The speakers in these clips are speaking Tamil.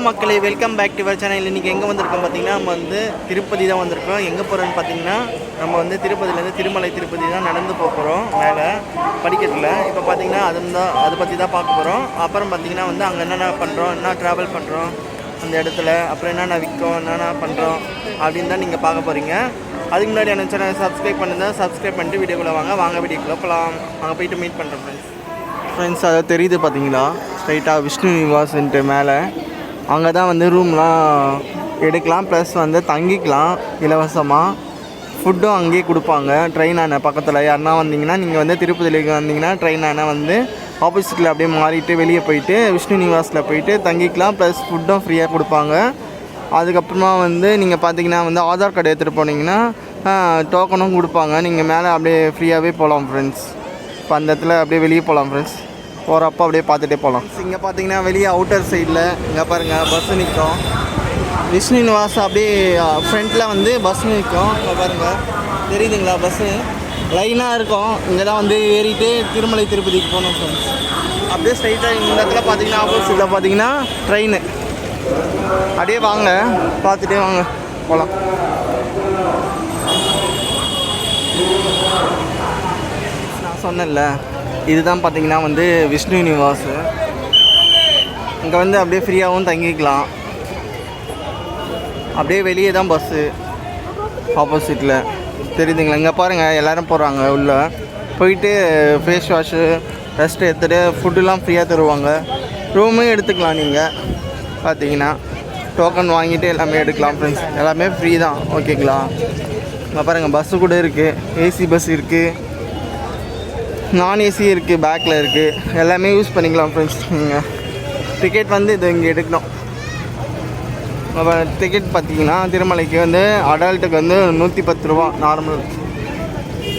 மக்களே, welcome back to our channel. இன்றைக்கி எங்கே வந்திருக்கோம் பார்த்தீங்கன்னா, நம்ம வந்து திருப்பதி தான் வந்திருக்கோம். எங்கே போகிறோன்னு பார்த்தீங்கன்னா, நம்ம வந்து திருப்பதிலேருந்து திருமலை திருப்பதி தான் நடந்து போகிறோம் மேலே படிக்கட்டில். இப்போ பார்த்தீங்கன்னா அதை பற்றி தான் பார்க்க போகிறோம். அப்புறம் பார்த்தீங்கன்னா வந்து அங்கே என்னென்ன பண்ணுறோம், என்ன ட்ராவல் பண்ணுறோம் அந்த இடத்துல, அப்புறம் என்னென்ன விற்கும், என்னென்ன பண்ணுறோம் அப்படின்னு தான் நீங்கள் பார்க்க போகிறீங்க. அதுக்கு முன்னாடி என்ன சேனல் சப்ஸ்கிரைப் பண்ணுங்கள். சப்ஸ்கிரைப் பண்ணிட்டு வீடியோக்குள்ளே வாங்க வீடியோக்குள்ளே போகலாம். அங்கே போய்ட்டு மீட் பண்ணுறோம் ஃப்ரெண்ட்ஸ். அதை தெரியுது பார்த்தீங்களா, ஸ்ட்ரைட்டாக விஷ்ணு நிவாஸ்ன்ட்டு மேலே அங்கே தான் வந்து ரூம்லாம் எடுக்கலாம், ப்ளஸ் வந்து தங்கிக்கலாம் இலவசமாக. ஃபுட்டும் அங்கேயே கொடுப்பாங்க. ட்ரெயின் அணை பக்கத்தில் யாருன்னா வந்தீங்கன்னா, நீங்கள் வந்து திருப்பதிக்கு வந்தீங்கன்னா ட்ரெயின் அணை வந்து ஆப்போசிட்டில் அப்படியே மாறிட்டு வெளியே போயிட்டு விஷ்ணு நிவாஸில் போயிட்டு தங்கிக்கலாம், ப்ளஸ் ஃபுட்டும் ஃப்ரீயாக கொடுப்பாங்க. அதுக்கப்புறமா வந்து நீங்கள் பார்த்தீங்கன்னா வந்து ஆதார் கார்டு எடுத்துகிட்டு போனீங்கன்னா டோக்கனும் கொடுப்பாங்க. நீங்கள் மேலே அப்படியே ஃப்ரீயாகவே போகலாம் ஃப்ரெண்ட்ஸ். இப்போ அந்த இடத்துல அப்படியே வெளியே போகலாம் ஃப்ரெண்ட்ஸ். போகிறப்போ அப்படியே பார்த்துட்டே போகலாம். இங்கே பார்த்தீங்கன்னா வெளியே அவுட்டர் சைடில் இங்கே பாருங்கள் பஸ்ஸு நிற்கும். விஷ்ணு நிவாஸ் அப்படியே ஃப்ரண்ட்டில் வந்து பஸ் நிற்கும். இங்கே பாருங்கள் தெரியுதுங்களா, பஸ்ஸு லைனாக இருக்கும். இங்கே தான் வந்து ஏறிட்டு திருமலை திருப்பதிக்கு போகணும் ஃப்ரெண்ட்ஸ். அப்படியே ஸ்ட்ரைட்டாக இந்த இடத்துல பார்த்தீங்கன்னா ஆப்போசிட்டில் பார்த்தீங்கன்னா ட்ரெயின். அப்படியே வாங்க, பார்த்துட்டே வாங்க போகலாம். நான் சொன்னேன்ல, இதுதான் பார்த்தீங்கன்னா வந்து விஷ்ணு நிவாஸ். இங்கே வந்து அப்படியே ஃப்ரீயாகவும் தங்கிக்கலாம். அப்படியே வெளியே தான் பஸ்ஸு ஆப்போசிட்டில் தெரியுதுங்களா. இங்கே பாருங்கள் எல்லோரும் போகிறாங்க. உள்ளே போயிட்டு ஃபேஸ் வாஷு ரெஸ்ட் எடுத்துகிட்டு ஃபுட்டுலாம் ஃப்ரீயாக தருவாங்க. ரூமும் எடுத்துக்கலாம். நீங்கள் பார்த்தீங்கன்னா டோக்கன் வாங்கிட்டு எல்லாமே எடுக்கலாம் ஃப்ரெண்ட்ஸ். எல்லாமே ஃப்ரீ தான், ஓகேங்களா. இங்கே பாருங்கள் பஸ்ஸு கூட இருக்குது, ஏசி பஸ் இருக்குது, நான் ஏசி இருக்குது, பேக்கில் இருக்குது, எல்லாமே யூஸ் பண்ணிக்கலாம் ஃப்ரெண்ட்ஸ். நீங்கள் டிக்கெட் வந்து இது இங்கே எடுக்கணும். டிக்கெட் பார்த்தீங்கன்னா திருமலைக்கு வந்து அடல்ட்டுக்கு வந்து 110 ரூபா நார்மல்,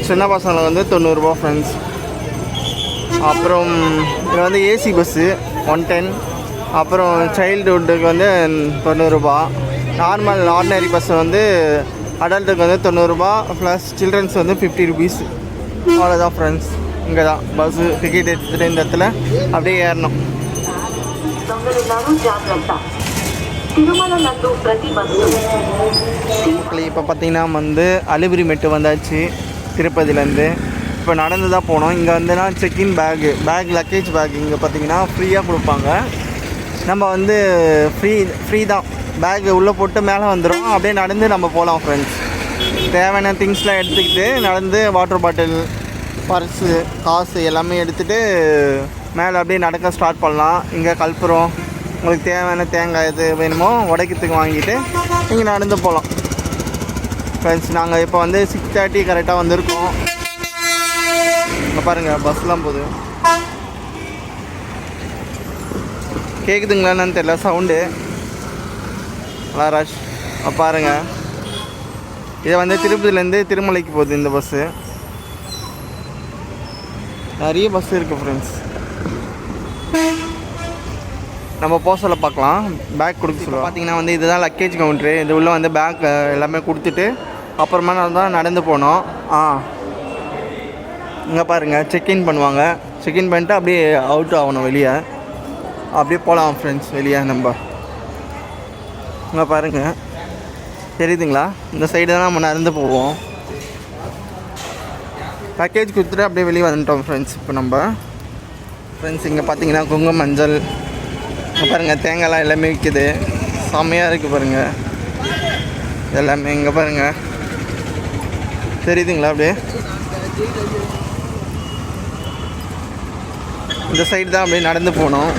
சின்ன பசங்களுக்கு வந்து 90 ரூபா ஃப்ரெண்ட்ஸ். அப்புறம் இது வந்து ஏசி பஸ்ஸு 110. அப்புறம் சைல்டுஹுட்டுக்கு வந்து 90 ரூபா. நார்மல் ஆர்டினரி பஸ் வந்து அடல்ட்டுக்கு வந்து 90 ரூபா ப்ளஸ் சில்ட்ரன்ஸ் வந்து 50 ருபீஸ். அவ்வளோதான் ஃப்ரெண்ட்ஸ். இங்கே தான் பஸ்ஸு டிக்கெட் எடுத்துகிட்டு இந்த இடத்துல அப்படியே ஏறணும். இப்போ பார்த்தீங்கன்னா வந்து அலிபிரி மெட்டு வந்தாச்சு திருப்பதிலேருந்து. இப்போ நடந்து தான் போனோம். இங்கே வந்துன்னா செக்இன் பேக் லக்கேஜ் பேக் இங்கே பார்த்தீங்கன்னா ஃப்ரீயாக கொடுப்பாங்க. நம்ம வந்து ஃப்ரீ தான். பேக் உள்ளே போட்டு மேலே வந்துடும். அப்படியே நடந்து நம்ம போகலாம் ஃப்ரெண்ட்ஸ். தேவையான திங்ஸ்லாம் எடுத்துக்கிட்டு நடந்து வாட்டர் பாட்டில், பர்ஸு, காசு எல்லாமே எடுத்துகிட்டு மேலே அப்படியே நடக்க ஸ்டார்ட் பண்ணலாம். இங்கே கற்பூரம், உங்களுக்கு தேவையான தேங்காய் எது வேணுமோ உடைக்கிறதுக்கு வாங்கிட்டு நீங்கள் நடந்து போகலாம் ஃப்ரெண்ட்ஸ். நாங்கள் இப்போ வந்து 6:30 கரெக்டாக வந்திருக்கோம். இங்கே பாருங்கள் பஸ்லாம் போகுது. கேட்குதுங்களா என்னன்னு தெரியல சவுண்டு. நல்லா ரஷ். பாருங்கள், இதை வந்து திருப்பதிலேருந்து திருமலைக்கு போகுது இந்த பஸ்ஸு. நிறைய பஸ் இருக்குது ஃப்ரெண்ட்ஸ். நம்ம போக பார்க்கலாம். பேக் கொடுக்க சொல்லுவோம். பார்த்தீங்கன்னா வந்து இதுதான் லக்கேஜ் கவுண்ட்ரு. இது உள்ளே வந்து பேக் எல்லாமே கொடுத்துட்டு அப்புறமா தான் நடந்து போனோம். இங்கே பாருங்கள் செக்இன் பண்ணுவாங்க. செக்இன் பண்ணிட்டு அப்படியே அவுட் ஆகணும் வெளியே. அப்படியே போகலாம் ஃப்ரெண்ட்ஸ் வெளியே. நம்ம இங்கே பாருங்கள் தெரியுதுங்களா, இந்த சைடு தான் நம்ம நடந்து போவோம். பேக்கேஜ் கொடுத்துட்டு அப்படியே வெளியே வந்துட்டோம் ஃப்ரெண்ட்ஸ். இப்போ நம்ம ஃப்ரெண்ட்ஸ் இங்கே பார்த்தீங்கன்னா குங்குமம், மஞ்சள், இங்கே பாருங்கள் தேங்காய்லாம் எல்லாமே விற்கிது. செம்மையாக இருக்குது பாருங்கள் எல்லாமே. இங்கே பாருங்கள் தெரியுதுங்களா, அப்படியே இந்த சைடு தான் அப்படியே நடந்து போகணும்.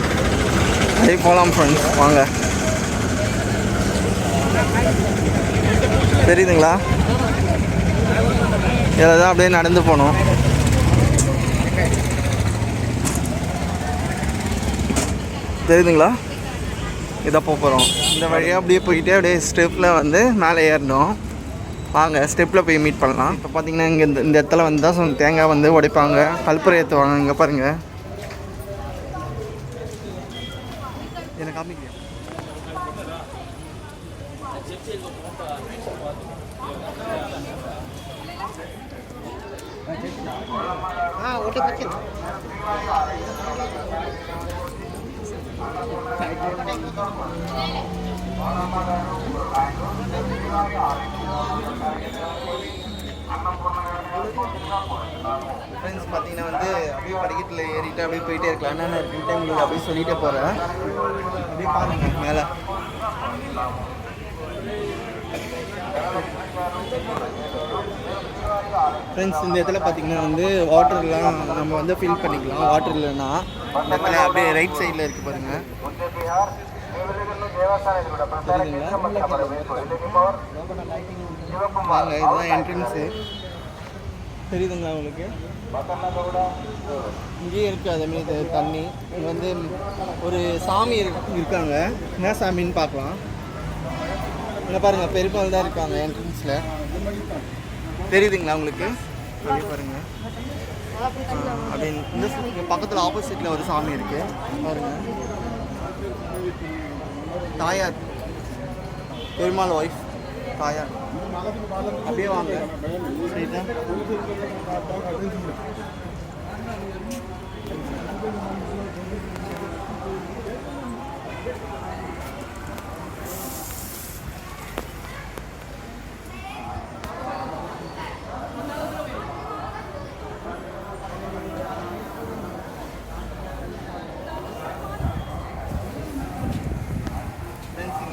அப்படியே போகலாம் ஃப்ரெண்ட்ஸ் வாங்க. தெரியுதுங்களா, இதில் தான் அப்படியே நடந்து போகணும். தெரியுதுங்களா, இதை போகிறோம். இந்த வழியாக அப்படியே போயிட்டே அப்படியே ஸ்டெப்பில் வந்து மேலே ஏறணும். வாங்க ஸ்டெப்பில் போய் மீட் பண்ணலாம். இப்போ பார்த்தீங்கன்னா இங்கே இந்த இடத்துல வந்து தான் தேங்காய் வந்து உடைப்பாங்க, கற்பூரம் ஏற்றுவாங்க. இங்கே பாருங்கள், எனக்கு காமிக்க ஃப்ரெண்ட்ஸ் பார்த்தீங்கன்னா வந்து அப்படியே படிக்கட்டில் ஏறிட்டு அப்படியே போயிட்டே இருக்கலாம். என்னென்ன இருக்குன்ட்டு உங்களுக்கு அப்படியே சொல்லிகிட்டே போகிறேன். அப்படியே பாருங்கள் மேலே. ஃப்ரெண்ட்ஸ் இந்த இடத்துல பார்த்தீங்கன்னா வந்து வாட்டர்லாம் நம்ம வந்து ஃபில் பண்ணிக்கலாம். வாட்டர் இல்லைன்னா இந்த இடத்துல அப்படியே ரைட் சைடில் இருக்குது பாருங்கள். வாங்க, இதுதான் என்ட்ரன்ஸு. தெரியுதுங்களா உங்களுக்கு? இங்கேயே இருக்குது அதேமாரி தண்ணி. இங்கே வந்து ஒரு சாமி இருக்காங்க. என்ன சாமின்னு பார்க்கலாம். இங்கே பாருங்கள், பெருமாள் தான் இருக்காங்க என்ட்ரன்ஸில். தெரியுதுங்களா உங்களுக்கு? அப்படியே பாருங்கள். அப்படி இந்த பக்கத்தில் ஆப்போசிட்டில் ஒரு சாமி இருக்குது பாருங்கள். தாயார், பெருமாள் ஒய்ஃப் தாயார். அப்படியே வாங்க. சரிதா?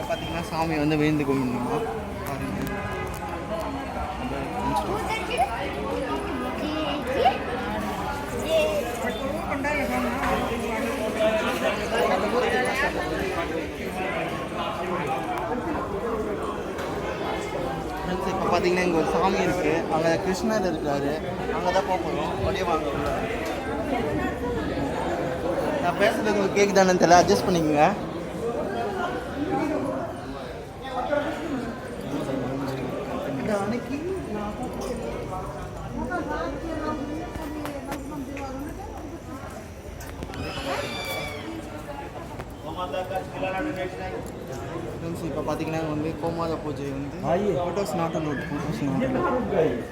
பார்த்தீங்கன்னா சாமி வந்து விழுந்து கும்பிடணுமா பாருங்க. இப்போ பார்த்தீங்கன்னா இங்கே ஒரு சாமி இருக்குது. அங்கே கிருஷ்ணர் இருக்காரு. அங்கே தான் போக போகிறோம். அப்படியே வாங்க. நான் பேசுகிறது உங்களுக்கு கேட்குதானு தெரியல, அட்ஜஸ்ட் பண்ணிக்கோங்க. இப்போ பார்த்தீங்கன்னா வந்து கோமாதா பூஜை வந்து ஃபோட்டோஸ் நாட் அலோட்.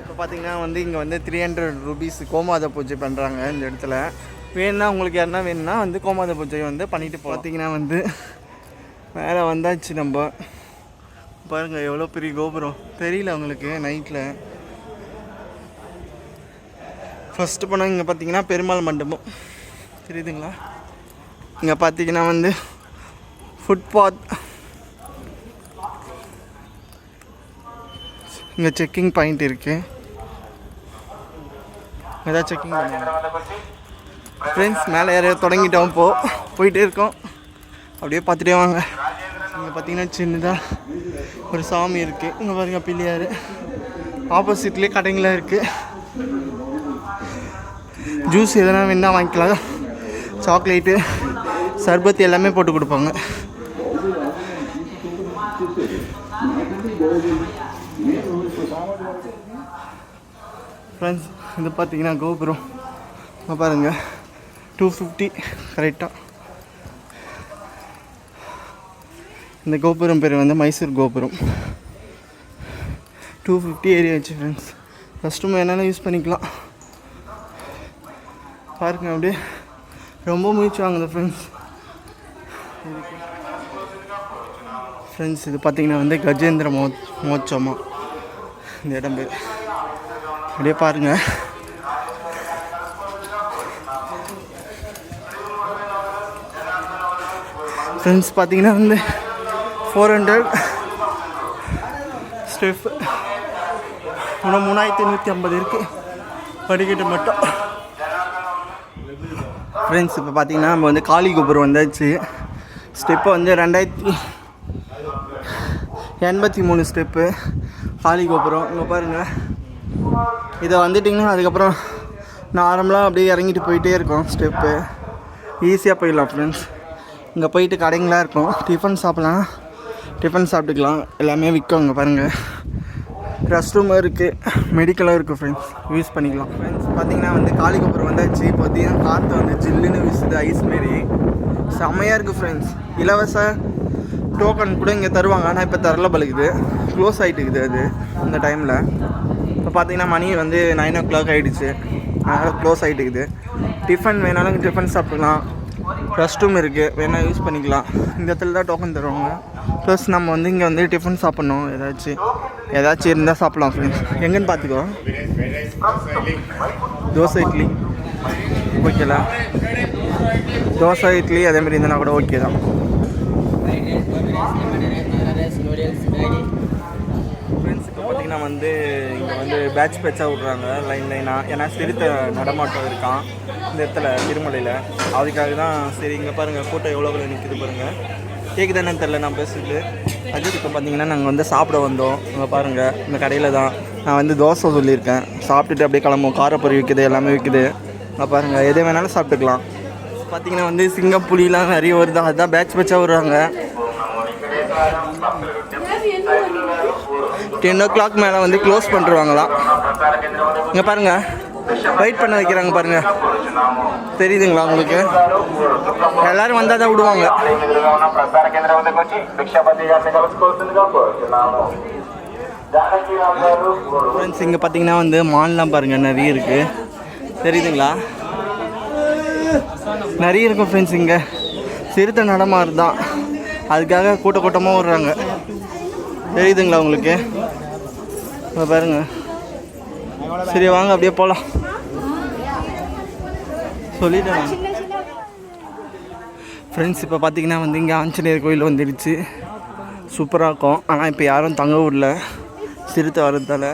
இப்போ பார்த்தீங்கன்னா வந்து இங்கே வந்து 300 rupees கோமாதா பூஜை பண்ணுறாங்க இந்த இடத்துல. வேணுன்னா உங்களுக்கு யாருன்னா வேணும்னா வந்து கோமாதா பூஜை வந்து பண்ணிட்டு பார்த்தீங்கன்னா வந்து மேலே வந்தாச்சு. நம்ம பாருங்கள் எவ்வளோ பெரிய கோபுரம் தெரியல உங்களுக்கு நைட்டில். ஃபஸ்ட்டு போனால் இங்கே பார்த்தீங்கன்னா பெருமாள் மண்டபம் தெரியுதுங்களா? இங்கே பார்த்தீங்கன்னா வந்து ஃபுட்பாத். இங்கே செக்கிங் பாயிண்ட் இருக்குது. ஏதாவது செக்கிங் பண்ணுவாங்க. ஃப்ரெண்ட்ஸ் மேலே யாரையோ தொடங்கிட்டோம். போயிட்டே இருக்கோம். அப்படியே பார்த்துட்டே வாங்க. இங்கே பார்த்தீங்கன்னா சின்னதாக ஒரு சாமி இருக்குது. இங்கே பாருங்கள் பிள்ளையார். ஆப்போசிட்லேயே கடைங்களாம் இருக்குது. ஜூஸ் எதனா வேணா வாங்கிக்கலாம். சாக்லேட்டு, சர்பத்து எல்லாமே போட்டு கொடுப்பாங்க. ஃப்ரெண்ட்ஸ் இது பார்த்தீங்கன்னா கோபுரம் பாருங்கள் 250 கரெக்டாக. இந்த கோபுரம் பேர் வந்து மைசூர் கோபுரம். 250 ஏரியா வச்சு ஃப்ரெண்ட்ஸ். ரெஸ்ட் ரூம் என்னென்ன யூஸ் பண்ணிக்கலாம் பாருங்க. அப்படியே ரொம்ப மூச்சு வாங்குது ஃப்ரெண்ட்ஸ். இது பார்த்தீங்கன்னா வந்து கஜேந்திர மோட்சமா இந்த இடம் பேர். அப்படியே பாருங்கள். ஃப்ரெண்ட்ஸ் பார்த்தீங்கன்னா வந்து 400 ஸ்டெப். இன்னும் 3150 இருக்குது படிக்கட்டு மட்டும். ஃப்ரெண்ட்ஸ் இப்போ பார்த்தீங்கன்னா நம்ம வந்து காளி கோபுரம் வந்தாச்சு. ஸ்டெப்பு வந்து 2083 ஸ்டெப்பு காளி கோபுரம். இங்கே பாருங்கள். இதை வந்துட்டிங்கன்னா அதுக்கப்புறம் நார்மலாக அப்படியே இறங்கிட்டு போயிட்டே இருக்கோம். ஸ்டெப்பு ஈஸியாக போயிடலாம் ஃப்ரெண்ட்ஸ். இங்கே போயிட்டு கடைங்களாம் இருக்கும். டிஃபன் சாப்பிட்லாம், டிஃபன் சாப்பிட்டுக்கலாம். எல்லாமே விற்கும். இங்கே பாருங்கள். ரெஸ்ட் ரூமும் இருக்குது, மெடிக்கலும் இருக்குது ஃப்ரெண்ட்ஸ். யூஸ் பண்ணிக்கலாம். ஃப்ரெண்ட்ஸ் பார்த்தீங்கன்னா வந்து காளி கோபுரம் வந்தாச்சு. பார்த்தீங்கன்னா காற்று வந்து ஜில்லுன்னு வீசுது, ஐஸ் மாரி செம்மையாக இருக்குது ஃப்ரெண்ட்ஸ். இலவச டோக்கன் கூட இங்கே தருவாங்க. ஆனால் இப்போ தரல பழகுது, க்ளோஸ் ஆகிட்டு இருக்குது அது இந்த டைமில். இப்போ பார்த்தீங்கன்னா மணி வந்து 9 o'clock ஆகிடுச்சு. அதனால் க்ளோஸ் ஆகிட்டு இருக்குது. டிஃபன் வேணாலும் டிஃபன் சாப்பிட்லாம், ரெஸ்ட் ரூம் இருக்குது, வேணால் யூஸ் பண்ணிக்கலாம். இந்த இடத்துல தான் டோக்கன் தருவாங்க. ப்ளஸ் நம்ம வந்து இங்கே வந்து டிஃபன் சாப்பிட்ணும். ஏதாச்சும் இருந்தால் சாப்பிட்லாம் ஃப்ரெண்ட்ஸ். எங்கேன்னு பார்த்துக்கோ. தோசை இட்லி ஓகேல, தோசை இட்லி அதேமாதிரி இருந்தால் கூட ஓகே தான். ஃப்ரெண்ட்ஸ் இப்போ பார்த்திங்கன்னா வந்து இங்கே வந்து பேட்சாக விட்றாங்க லைனாக. ஏன்னா சிறுத்தை நடமாட்டம் இருக்கான் இந்த இடத்துல திருமலையில். அதுக்காக தான் சரி. இங்கே பாருங்கள் கூட்டம் எவ்வளோ நிற்குது பாருங்கள். கேட்குது என்னன்னு தெரில நான் பேசுகிறது. அது இப்போ பார்த்திங்கன்னா நாங்கள் வந்து சாப்பிட வந்தோம். இங்கே பாருங்கள் இந்த கடையில் தான் நான் வந்து தோசை சொல்லியிருக்கேன். சாப்பிட்டுட்டு அப்படியே கிளம்புவோம். காரப்பொரி விற்குது, எல்லாமே விற்குது. இங்கே பாருங்கள் எது வேணாலும் சாப்பிட்டுக்கலாம். பார்த்திங்கன்னா வந்து சிங்கம் புலிலாம் நிறைய வருது. அதுதான் பேட்சாக விட்றாங்க. 10 o'clock மேலே வந்து க்ளோஸ் பண்ணிருவாங்களாம். இங்கே பாருங்கள் வெயிட் பண்ண வைக்கிறாங்க பாருங்கள், தெரியுதுங்களா உங்களுக்கு? எல்லோரும் வந்தால் தான் விடுவாங்க. ஃப்ரெண்ட்ஸ் இங்கே பார்த்தீங்கன்னா வந்து மால்லாம் பாருங்கள் நிறைய இருக்குது, தெரியுதுங்களா? நிறைய இருக்கும் ஃப்ரெண்ட்ஸ். இங்கே சிறுத்தை நடமாறு தான், அதுக்காக கூட்டமாக விடுறாங்க. தெரியுதுங்களா உங்களுக்கு? பாருங்க. சரி வாங்க அப்படியே போகலாம் சொல்லிட்டேன் ஃப்ரெண்ட்ஸ். இப்போ பார்த்தீங்கன்னா வந்து இங்கே ஆஞ்சநேயர் கோயில் வந்துடுச்சு. சூப்பராக இருக்கும். ஆனால் இப்போ யாரும் தங்க விடல சிறுத்தை வரதால்.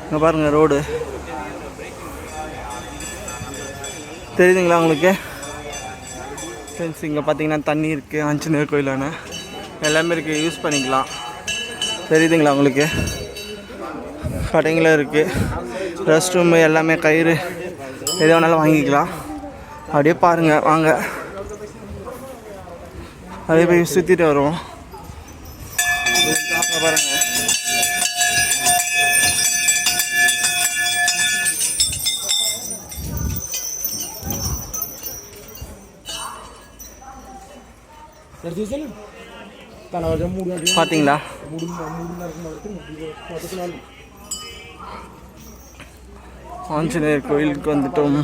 இங்கே பாருங்கள் ரோடு தெரியுதுங்களா உங்களுக்கு? ஃப்ரெண்ட்ஸ் இங்கே பார்த்தீங்கன்னா தண்ணி இருக்குது, ஆஞ்சநேயர் கோயிலான எல்லாமே இருக்குது, யூஸ் பண்ணிக்கலாம். தெரியுதுங்களா உங்களுக்கு? கடைங்களும் இருக்குது, ரெஸ்ட் ரூமு எல்லாமே, கயிறு எது வேணாலும் வாங்கிக்கலாம். அப்படியே பாருங்கள் வாங்க, அப்படியே போய் சுற்றிட்டு வருவோம். பாருங்கள் பார்த்தீங்களா? ஆஞ்சநேயர் கோயிலுக்கு வந்துட்டோம்.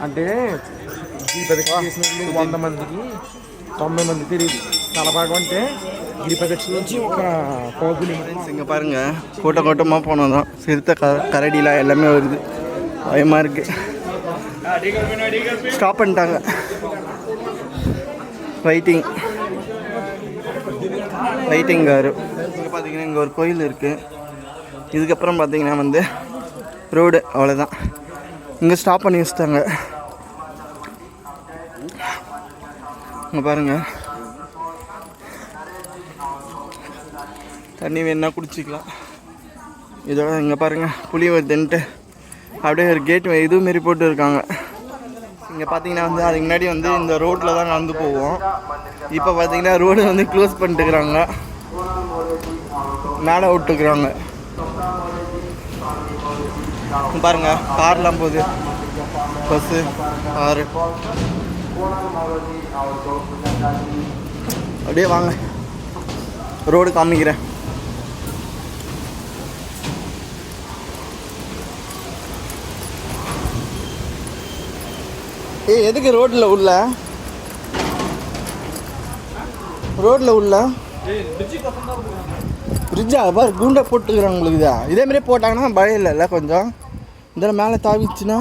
అంటే గిరిప్రదక్షిణ చేసిన 100 మందికి 90 మంది తెలియదు. తలభాగం అంటే గిరిప్రదక్షిణ నుంచి ఒక కోగులి. இங்கே பாருங்கள் கூட்டமாக போனோம் தான். சிறுத்தை கரடிலாம் எல்லாமே வருது, பயமாக இருக்குது. ஸ்டாப் பண்ணிட்டாங்க, வெயிட்டிங் காரு. இங்கே பார்த்தீங்கன்னா இங்கே ஒரு கோயில் இருக்குது. இதுக்கப்புறம் பார்த்தீங்கன்னா வந்து ரோடு அவ்வளோதான். இங்கே ஸ்டாப் பண்ணி வச்சுட்டாங்க. இங்கே பாருங்கள் தண்ணி வேணுன்னா குடிச்சிக்கலாம். இதோட இங்கே பாருங்கள் புளி வருதுன்ட்டு அப்படியே ஒரு கேட் இதுவும் மாரி போட்டு இருக்காங்க. இங்கே பார்த்தீங்கன்னா வந்து அதுக்கு முன்னாடி வந்து இந்த ரோட்டில் தான் நடந்து போவோம். இப்போ பார்த்தீங்கன்னா ரோடு வந்து க்ளோஸ் பண்ணிட்டுருக்குறாங்க, மேலே விட்டுருக்குறாங்க. பாருங்கள் கார்லாம் போகுது, பஸ்ஸு, காரு. அப்படியே வாங்க ரோடு காமிக்கிறேன். எதுக்கு ரோட்டில் உள்ள பிரிட்ஜா பாரு குண்டை போட்டுக்கிறாங்க உங்களுக்கு. இதேமாரி போட்டாங்கன்னா பயம் இல்லைல்ல கொஞ்சம். இதில் மேலே தாவிச்சுன்னா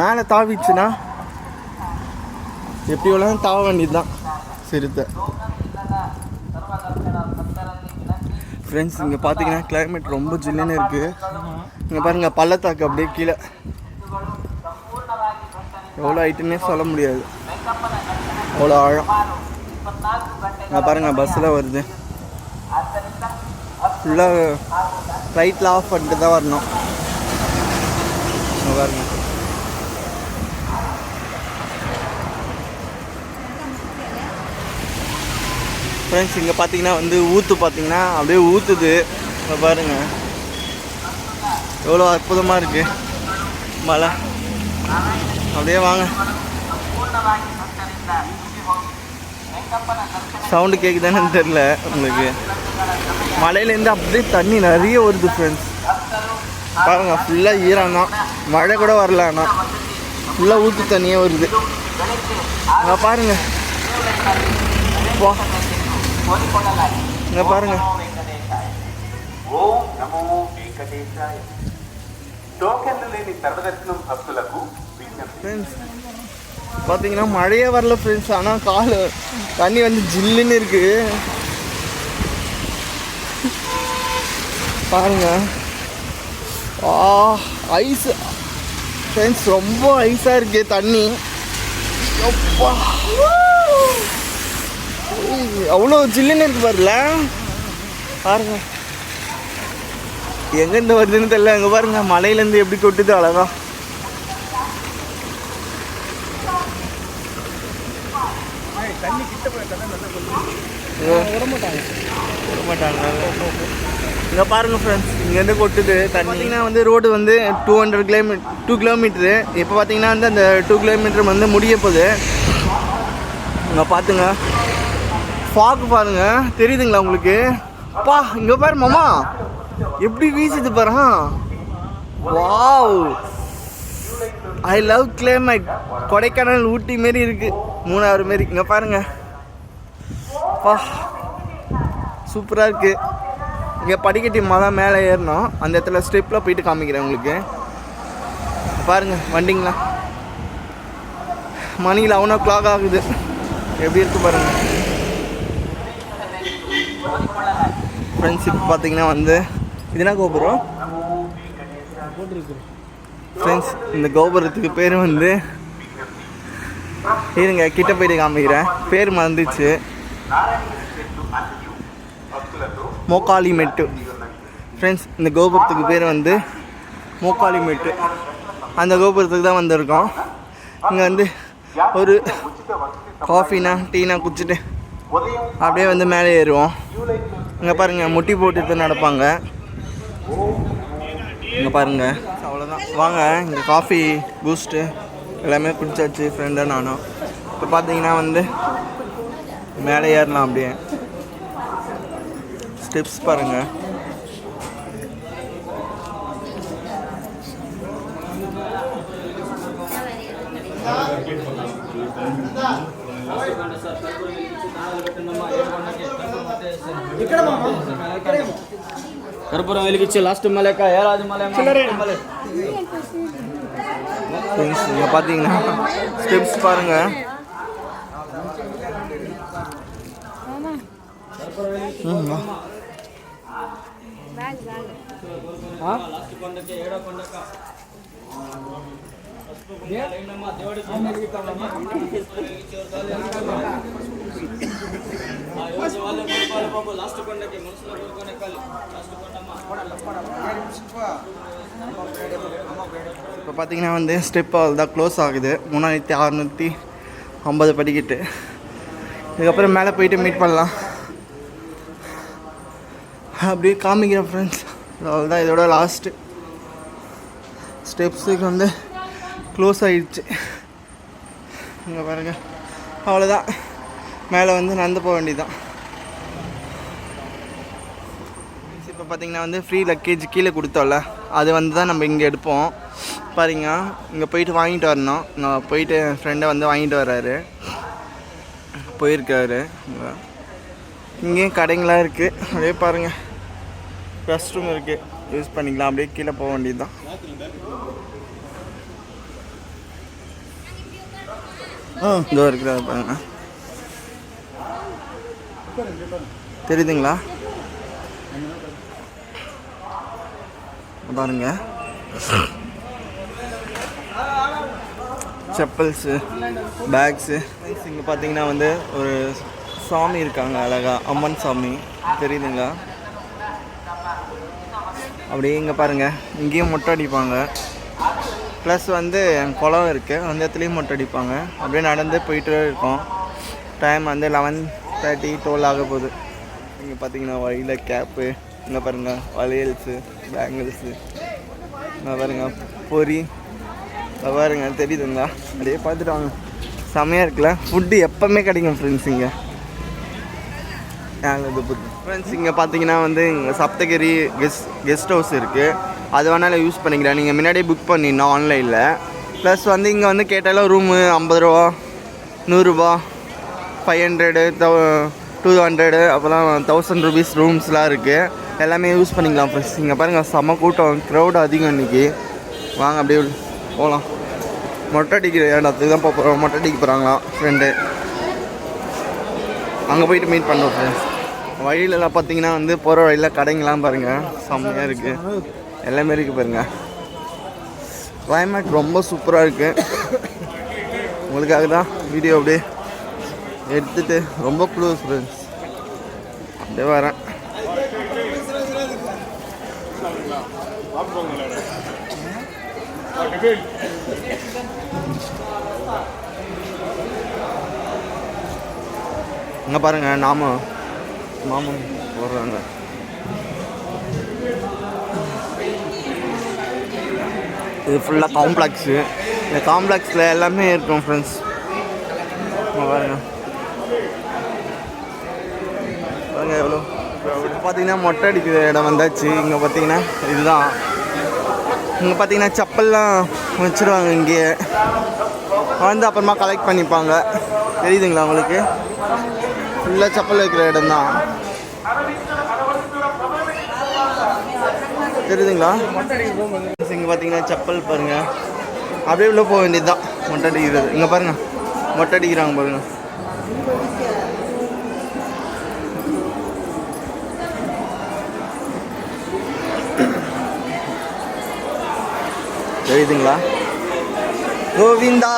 மேலே தாவிச்சுன்னா எப்படி வேணாலும் தாவ வேண்டியது தான் சிறுத்தை. ஃப்ரெண்ட்ஸ் இங்கே பார்த்தீங்கன்னா கிளைமேட் ரொம்ப ஜில்லுன்னு இருக்குது. இங்கே பாருங்கள் பள்ளத்தாக்கு அப்படியே கீழே எவ்வளோ ஹைட்டுன்னே சொல்ல முடியாது, அவ்வளோ ஆழம். இங்கே பாருங்கள் பஸ்ஸில் வருது. ஃபுல்லாக லைட்டில் ஆஃப் பண்ணிட்டு தான் வரணும். இங்கே பாருங்கள் ஃப்ரெண்ட்ஸ் இங்கே பார்த்தீங்கன்னா வந்து ஊற்று பார்த்தீங்கன்னா அப்படியே ஊற்றுது. இப்போ பாருங்க எவ்வளோ அற்புதமாக இருக்குது மலை. அப்படியே வாங்க. சவுண்டு கேட்குதானு தெரில உங்களுக்கு. மலையிலேருந்து அப்படியே தண்ணி நிறைய வருது ஃப்ரெண்ட்ஸ். பாருங்கள் ஃபுல்லாக ஈரம் தான், மழை கூட வரல, ஆனால் ஃபுல்லாக ஊற்று தண்ணியே வருது. அங்கே பாருங்கள், இங்கே பாருங்கள். ஃப்ரெண்ட்ஸ் பார்த்தீங்கன்னா மழையே வரல ஃப்ரெண்ட்ஸ், ஆனால் கால் தண்ணி வந்து ஜில்லுன்னு இருக்கு பாருங்க. ஐஸ் ஃப்ரெண்ட்ஸ், ரொம்ப ஐஸாக இருக்கு தண்ணி. அவ்வளோ ஜில்லுன்னு இருக்கு பாருல. பாருங்க எங்கேருந்து வருதுன்னு தெரியல. அங்கே பாருங்க மலையிலேருந்து எப்படி கொட்டுது அழகா. இங்கே பாருங்க ஃப்ரெண்ட்ஸ், இங்கேருந்து கொட்டுது தண்ணி. பார்த்தீங்கன்னா வந்து ரோடு வந்து 2 கிலோமீட்ரு. இப்போ பார்த்தீங்கன்னா வந்து அந்த 2 கிலோமீட்டர் வந்து முடிய போகுது. இங்கே பார்த்துங்க, ஃபாக் பாருங்க, தெரியுதுங்களா உங்களுக்கு? பா இங்கே பாரு மாமா, எப்படி வீசுது பாரு. Wow, I love climate. Kodaikanal Ooty மாரி இருக்கு, மூணாறு மாரி. இங்கே பாருங்க, பா சூப்பராக இருக்கு. இங்கே படிக்கட்டி மலை மேலே ஏறணும், அந்த இடத்துல ஸ்டெப்பில் போயிட்டு காமிக்கிறேன் உங்களுக்கு. பாருங்க வண்டிங்களா, மணி 11 o'clock ஆகுது. எப்படி இருக்கு பாருங்க ஃப்ரெண்ட்ஸ். இப்போ பார்த்தீங்கன்னா வந்து இதுனா கோபுரம் ஃப்ரெண்ட்ஸ். இந்த கோபுரத்துக்கு பேர் வந்து, இருங்க கிட்ட போயிட்டு காமிக்கிறேன், பேர் மறந்துச்சு. மோக்காளிமெட்டு ஃப்ரெண்ட்ஸ். இந்த கோபுரத்துக்கு பேர் வந்து மோக்காளிமெட்டு. அந்த கோபுரத்துக்கு தான் வந்திருக்கோம். இங்கே வந்து ஒரு காஃபினா டீனா குடிச்சிட்டு அப்படியே வந்து மேலே ஏறுவோம். இங்கே பாருங்கள், முட்டி போட்டுட்டு நடப்பாங்க. இங்கே பாருங்கள், அவ்வளோதான். வாங்க, இங்கே காஃபி பூஸ்ட்டு எல்லாமே குடிச்சாச்சு ஃப்ரெண்டாக நானும். இப்போ பார்த்தீங்கன்னா வந்து மேலே ஏறலாம். அப்படியே ஸ்டெப்ஸ் பாருங்கள். కర్పూరం వెలిగించి లాస్ట్ మలేక ఏరాది మలే இங்கே பார்த்தீங்கன்னா ஸ்டெப்ஸ் பாருங்க. இப்போ பார்த்தீங்கன்னா வந்து ஸ்டெப் தான் க்ளோஸ் ஆகுது. 3650 படிக்கிட்டு. இதுக்கப்புறம் மேலே போயிட்டு மீட் பண்ணலாம். அப்படியே காமிக்கிறேன் ஃப்ரெண்ட்ஸ். அவ்வளோதான், இதோட லாஸ்ட்டு ஸ்டெப்ஸுக்கு வந்து க்ளோஸ் ஆகிடுச்சு. இங்கே பாருங்க, அவ்வளோதான். மேலே வந்து நடந்து போக வேண்டியதுதான். இப்போ பார்த்தீங்கன்னா வந்து ஃப்ரீ லக்கேஜ் கீழே கொடுத்தோம்ல, அது வந்து தான் நம்ம இங்கே எடுப்போம். பாருங்க, இங்கே போயிட்டு வாங்கிட்டு வரணும். நான் போயிட்டு என் ஃப்ரெண்டை வந்து வாங்கிட்டு வர்றாரு, போயிருக்காரு. இங்கேயும் கடைங்களாம் இருக்குது. அப்படியே பாருங்கள், ரெஸ்ட் ரூம் இருக்குது, யூஸ் பண்ணிக்கலாம். அப்படியே கீழே போக வேண்டியது தான். இதோ இருக்கிறாரு பாருங்க, தெரியுதுங்களா? பாருங்க, செப்பல்ஸு, பேக்ஸு. இங்கே பார்த்தீங்கன்னா வந்து ஒரு சாமி இருக்காங்க அழகா, அம்மன் சாமி, தெரியுதுங்களா? அப்படியே இங்கே பாருங்கள், இங்கேயும் மொட்டை அடிப்பாங்க. ப்ளஸ் வந்து குளம் இருக்குது, அந்த இடத்துலையும் மொட்டை அடிப்பாங்க. அப்படியே நடந்து போயிட்டு இருக்கோம். டைம் வந்து 11:30 12 ஆக போகுது. இங்கே பார்த்தீங்கன்னா வழியில் கேப்பு இங்கே பாருங்கள் வளையல்ஸு, பேங்கிள்ஸு, இங்கே பாருங்கள் பொரி, இங்கே பாருங்கள் தெரியுதுங்களா? அப்படியே பார்த்துட்டு வாங்க. செம்மையாக இருக்குல்ல? ஃபுட்டு எப்போவுமே கிடைக்கும் ஃப்ரெண்ட்ஸ் இங்கே. ஃப்ரெண்ட்ஸ் இங்கே பார்த்தீங்கன்னா வந்து இங்கே சப்தகிரி கெஸ்ட் ஹவுஸ் இருக்குது. அது வேணாலும் யூஸ் பண்ணிக்கலாம். நீங்கள் முன்னாடியே புக் பண்ணிடணும் ஆன்லைனில். ப்ளஸ் வந்து இங்கே வந்து கேட்டாலும் ரூமு 50 ரூபா, 100 ரூபா, 500, 200, அப்புறம் 1000 rupees ரூம்ஸ்லாம் இருக்குது. எல்லாமே யூஸ் பண்ணிக்கலாம் ஃப்ரெண்ட்ஸ். இங்கே பாருங்கள் செம்ம கூட்டம், க்ரௌட் அதிகம் இன்றைக்கி. வாங்க அப்படியே போகலாம். மொட்டை அடிக்கிற இடத்துக்கு தான் போகிறோம். மொட்டை அடிக்க போகிறாங்களாம் ஃப்ரெண்டு. அங்கே போயிட்டு மீட் பண்ணுறோம் ஃப்ரெண்ட்ஸ். வழியிலலாம் பார்த்தீங்கன்னா வந்து போகிற வழியில் கடைங்களாம் பாருங்கள் செம்மையாக இருக்குது. எல்லாமே இருக்குது பாருங்கள். கிளைமேட் ரொம்ப சூப்பராக இருக்குது. உங்களுக்காக தான் வீடியோ அப்படியே எடுத்துகிட்டு ரொம்ப க்ளோஸ் ஃப்ரெண்ட்ஸ் அப்படியே வரேன். இங்கே பாருங்கள் மாமன் போடுறாங்க. இது ஃபுல்லாக காம்ப்ளெக்ஸு. இந்த காம்ப்ளெக்ஸில் எல்லாமே இருக்கும் ஃப்ரெண்ட்ஸ். பாருங்க பாருங்க எவ்வளோ பார்த்தீங்கன்னா மொட்டை அடிக்கிற இடம் வந்தாச்சு. இங்கே பார்த்தீங்கன்னா இதுதான். இங்கே பார்த்தீங்கன்னா செப்பல்லாம் வச்சுருவாங்க. இங்கேயே வந்து அப்புறமா கலெக்ட் பண்ணிப்பாங்க. தெரியுதுங்களா உங்களுக்கு? ஃபுல்லாக செப்பல் வைக்கிற இடம் தான். தெரியுதுங்களா? இங்கே பார்த்தீங்கன்னா செப்பல் பாருங்கள். அப்படியே உள்ளே போக வேண்டியது தான் மொட்டை அடிக்கிறது. இங்கே பாருங்கள் மொட்டை அடிக்கிறாங்க பாருங்கள். தெரியுதுங்களா? கோவிந்தா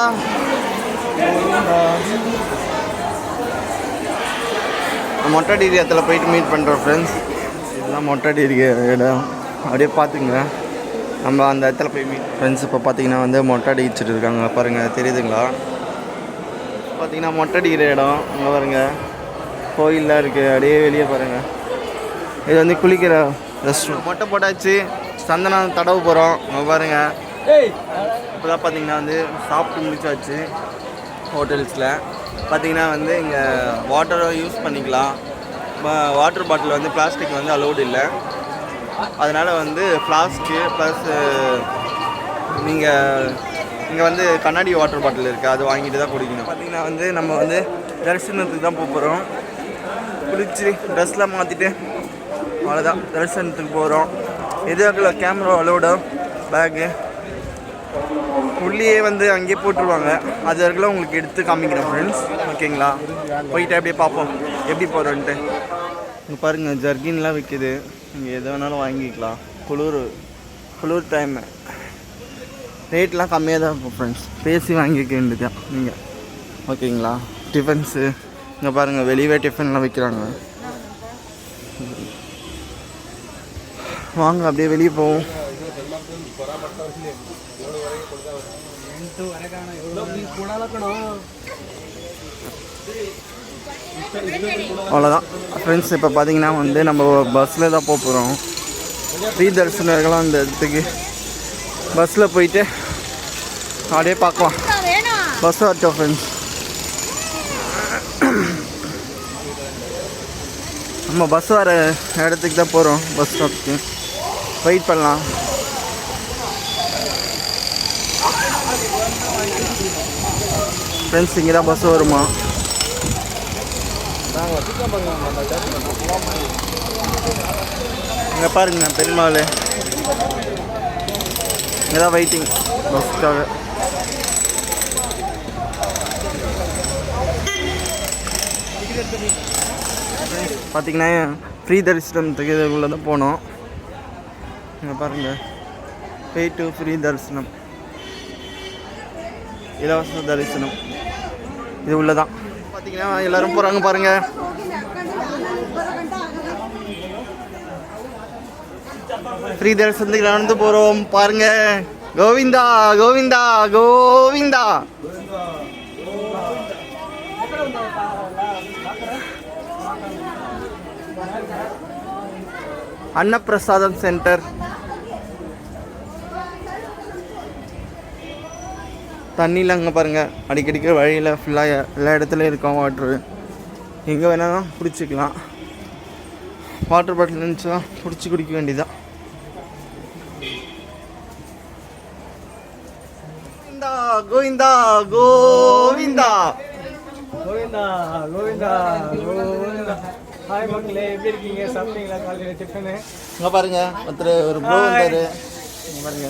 மொட்டை அடிக்கிற இடத்துல போயிட்டு மீட் பண்ணுறோம் ஃப்ரெண்ட்ஸ். இதுதான் மொட்டை அடிக்கிற இடம். அப்படியே பார்த்துங்க நம்ம அந்த இடத்துல போய் மீட் ஃப்ரெண்ட்ஸ். இப்போ பார்த்தீங்கன்னா வந்து மொட்டை அடிச்சுட்டு இருக்காங்க பாருங்கள். தெரியுதுங்களா? பார்த்தீங்கன்னா மொட்டை அடிக்கிற இடம் அங்கே பாருங்கள். கோயிலெலாம் இருக்குது. அப்படியே வெளியே பாருங்கள். இது வந்து குளிக்கிற ரெஸ்ட் ரூம். மொட்டை போட்டாச்சு. சந்தனம் தடவை போகிறோம். அங்கே பாருங்கள். இப்போ தான் பார்த்தீங்கன்னா வந்து சாப்பிட்டு முடிச்சாச்சு. ஹோட்டல்ஸில் பார்த்தீங்கன்னா வந்து இங்கே வாட்டரை யூஸ் பண்ணிக்கலாம். வாட்டர் பாட்டில் வந்து பிளாஸ்டிக் வந்து அலோடு இல்லை. அதனால் வந்து ஃப்ளாஸ்க்கு ப்ளஸ் நீங்கள் இங்கே வந்து கண்ணாடி வாட்டர் பாட்டில் இருக்குது. அது வாங்கிட்டு தான் குடிக்கணும். பார்த்திங்கன்னா வந்து நம்ம வந்து தரிசனத்துக்கு தான் போகிறோம். குளிச்சு ட்ரெஸ்லாம் மாற்றிட்டு அவ்வளோதான் தரிசனத்துக்கு போகிறோம். எதுக்காக கேமரா அலோடு பேக்கு உள்ளே வந்து அங்கேயே போட்டுருவாங்க. அது வரைக்கும் உங்களுக்கு எடுத்து காமிக்கிறேன் ஃப்ரெண்ட்ஸ். ஓகேங்களா? போயிட்டு அப்படியே பார்ப்போம் எப்படி போகிறோன்ட்டு. இங்கே பாருங்கள் ஜர்கின்லாம் விற்கிது. நீங்கள் எது வேணாலும் வாங்கிக்கலாம். குளிர் டைமு ரேட்லாம் கம்மியாக தான் இருக்கும் ஃப்ரெண்ட்ஸ். பேசி வாங்கிக்க வேண்டியது தான் நீங்கள். ஓகேங்களா? டிஃபன்ஸு இங்கே பாருங்கள் வெளியே டிஃபன்லாம் விற்கிறாங்க. வாங்க அப்படியே வெளியே போவோம். அவ்வளோதான் ஃப்ரெண்ட்ஸ். இப்போ பார்த்தீங்கன்னா வந்து நம்ம பஸ்ஸில் தான் போக போகிறோம். ஃப்ரீ தரிசனர்களாம் அந்த இடத்துக்கு பஸ்ஸில் போயிட்டு அப்படியே பார்க்கலாம். பஸ் வரட்டும் ஃப்ரெண்ட்ஸ். நம்ம பஸ் வர இடத்துக்கு தான் போகிறோம். பஸ் ஸ்டாப்புக்கு வெயிட் பண்ணலாம். ஃப்ரெண்ட்ஸ் இங்கே தான் பஸ் வருமா? இங்கே பாருங்க பெருமாள். இங்கே தான் வெயிட்டிங் பஸ்க்காக. பார்த்தீங்கன்னா ஃப்ரீ தரிசனத்துக்கு இதுக்குள்ளே தான் போனோம். இங்கே பாருங்கள் பே டு ஃப்ரீ தரிசனம், இலவச தரிசனம். இது உள்ள தான் பார்த்தீங்கன்னா எல்லோரும் போகிறாங்க பாருங்கள். ஃப்ரீ தரிசனத்துக்கு நடந்து போகிறோம் பாருங்கள். கோவிந்தா கோவிந்தா கோவிந்தா. அன்னப்பிரசாதம் சென்டர். தண்ணியில் அங்கே பாருங்கள் அடிக்கடிக்க வழியில் ஃபுல்லாக எல்லா இடத்துலையும் இருக்கும் வாட்ரு. எங்கே வேணாலும் பிடிச்சிக்கலாம். வாட்டர் பாட்டில் இருந்துச்சுன்னா பிடிச்சி குடிக்க வேண்டியதான். கோவிந்தா கோவிந்தா கோவிந்தா கோவிந்தா கோவிந்தா. ஹாய் மக்களே, எப்படி இருக்கீங்க? சாப்பிட்டீங்களா? காலையில் டிஃபனு. இங்கே பாருங்க ஒருத்தர் ஒரு ப்ரோ வந்தார். இங்கே பாருங்க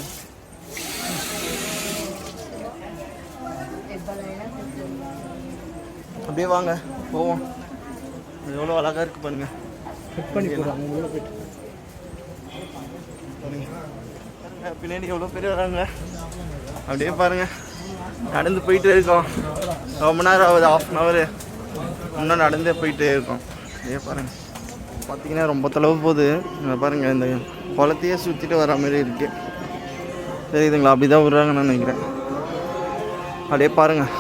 அப்படியே வாங்க போவோம். எவ்வளோ அழகாக இருக்குது பாருங்க. ஃபிட் பண்ணி போடுறாங்க உள்ள போயிட்டு. பின்னாடி எவ்வளோ பேர் வராங்க அப்படியே பாருங்க. நடந்து போயிட்டே இருக்கோம். ரொம்ப நேரம் ஆகுது, 1/2 hour இன்னும் நடந்தே போயிட்டே இருக்கோம். அப்படியே பாருங்க. பார்த்தீங்கன்னா ரொம்ப தொலைவு போகுது. பாருங்கள் இந்த குளத்தையே சுற்றிட்டு வர மாதிரி இருக்குது. தெரியுதுங்களா? அப்படி தான் விடுறாங்கன்னு நினைக்கிறேன். அப்படியே பாருங்கள்.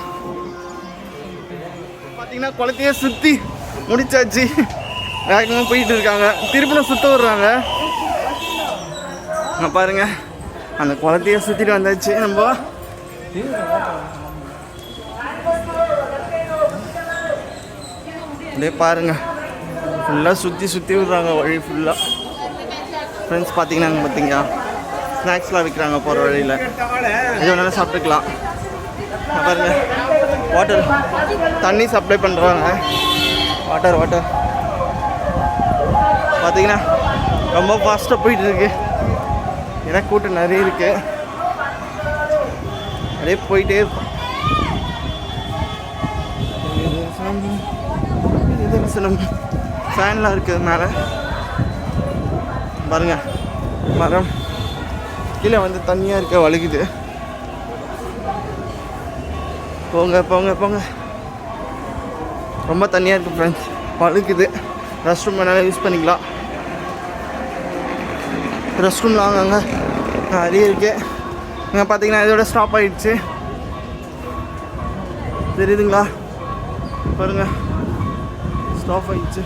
பார்த்தீங்கன்னா குளத்தையே சுற்றி முடிச்சாச்சு. வேகமாக போயிட்டு இருக்காங்க. திருப்பின சுற்ற விடுறாங்க. பாருங்கள் அந்த குளத்தையே சுற்றிட்டு வந்தாச்சு நம்ம. அப்படியே பாருங்கள் ஃபுல்லாக சுற்றி விடுறாங்க வழி ஃபுல்லாக. ஃப்ரெண்ட்ஸ் பார்த்தீங்கன்னா ஸ்நாக்ஸ்லாம் விற்கிறாங்க போகிற வழியில். எது வேணாலும் சாப்பிட்டுக்கலாம். பாருங்கள் வாட்டர் தண்ணி சப்ளை பண்ணுறாங்க. வாட்டர் பார்த்தீங்கன்னா ரொம்ப ஃபாஸ்ட்டாக போயிட்டு இருக்கு. ஏன்னா கூட்டம் நிறைய இருக்கு. அப்படியே போயிட்டே இருக்கும். ஃபேன்லாம் இருக்குது மேலே பாருங்க. மரம் கீழே வந்து தண்ணியாக இருக்க வழுகுது. போங்க போங்க போங்க. ரொம்ப தண்ணியாக இருக்குது ஃப்ரெண்ட்ஸ். வழுக்குது. ரெஸ்ட் ரூம் வேணாலும் யூஸ் பண்ணிக்கலாம். ரெஸ்ட் ரூம்லாம் அங்கங்கே நிறைய இருக்குது. இங்கே பார்த்தீங்கன்னா இதோட ஸ்டாப் ஆகிடுச்சு. தெரியுதுங்களா? பாருங்கள் ஸ்டாப் ஆகிடுச்சு.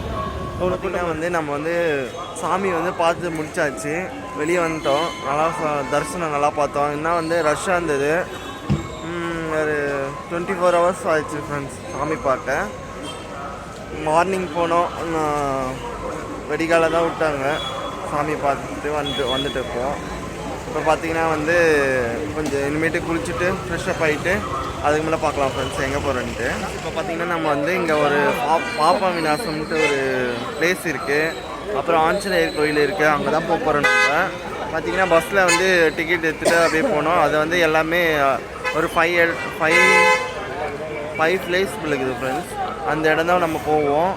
அவ்வளோக்குன்னா நம்ம சாமி பார்த்து முடிச்சாச்சு. வெளியே வந்துட்டோம். நல்லா தரிசனம் நல்லா பார்த்தோம். இன்னும் ரஷ்ஷாக இருந்தது. ஒரு 24 hours ஆயிடுச்சு ஃப்ரெண்ட்ஸ் சாமி பார்க்க. மார்னிங் போனோம். வெடிகால தான் விட்டாங்க. சாமி பார்த்துட்டு வந்துட்டு இருக்கோம். இப்போ பார்த்தீங்கன்னா கொஞ்சம் இனிமேட்டு குளிச்சுட்டு ஃப்ரெஷ்ஷப் ஆகிட்டு அதுக்கு மேலே பார்க்கலாம் ஃப்ரெண்ட்ஸ் எங்கே போகிறோன்ட்டு. இப்போ பார்த்தீங்கன்னா நம்ம இங்கே ஒரு பாப்பா விநாசம்ன்ட்டு ஒரு பிளேஸ் இருக்குது. அப்புறம் ஆஞ்சநேயர் கோயில் இருக்குது. அங்கே தான் போகிறோம். நம்ம பார்த்தீங்கன்னா பஸ்ஸில் டிக்கெட் எடுத்துகிட்டு அப்படியே போனோம். அது எல்லாமே ஒரு 5 பிளேஸ் இருக்குது ஃப்ரெண்ட்ஸ். அந்த இடம் தான் நம்ம போவோம்.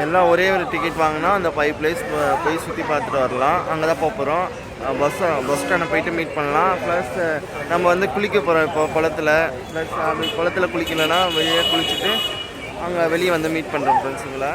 எல்லாம் ஒரே ஒரு டிக்கெட் வாங்கினா அந்த 5 பிளேஸ் போய் சுற்றி பார்த்துட்டு வரலாம். அங்கே தான் போகிறோம். பஸ் ஸ்டாண்டை போயிட்டு மீட் பண்ணலாம். ப்ளஸ் நம்ம குளிக்க போகிறோம் இப்போ குளத்தில். ப்ளஸ் அப்படி குளத்தில் குளிக்கலைன்னா வெளியே குளிச்சுட்டு அங்கே வெளியே மீட் பண்ணுறோம் ஃப்ரெண்ட்ஸுங்களை.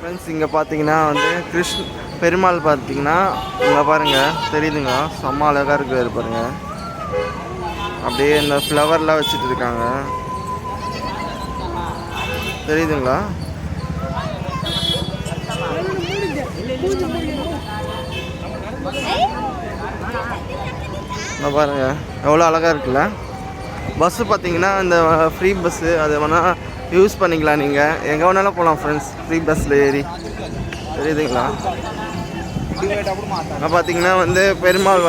ஃப்ரெண்ட்ஸ் இங்கே பார்த்தீங்கன்னா பெருமாள் பார்த்தீங்கன்னா இங்கே பாருங்கள் தெரியுதுங்களா? செம்ம அழகாக இருக்குது பாருங்கள். அப்படியே இந்த ஃப்ளவர்லாம் வச்சுட்டு இருக்காங்க. தெரியுதுங்களா? இங்கே பாருங்கள் எவ்வளோ அழகாக இருக்குல்ல. பஸ்ஸு பார்த்தீங்கன்னா இந்த ஃப்ரீ பஸ்ஸு அது வேணால் யூஸ் பண்ணிக்கலாம். நீங்கள் எங்கே வேணாலும் போகலாம் ஃப்ரெண்ட்ஸ் ஃப்ரீ பஸ்ஸில் ஏறி. தெரியுதுங்களா? பார்த்தீங்கன்னா பெருமாள்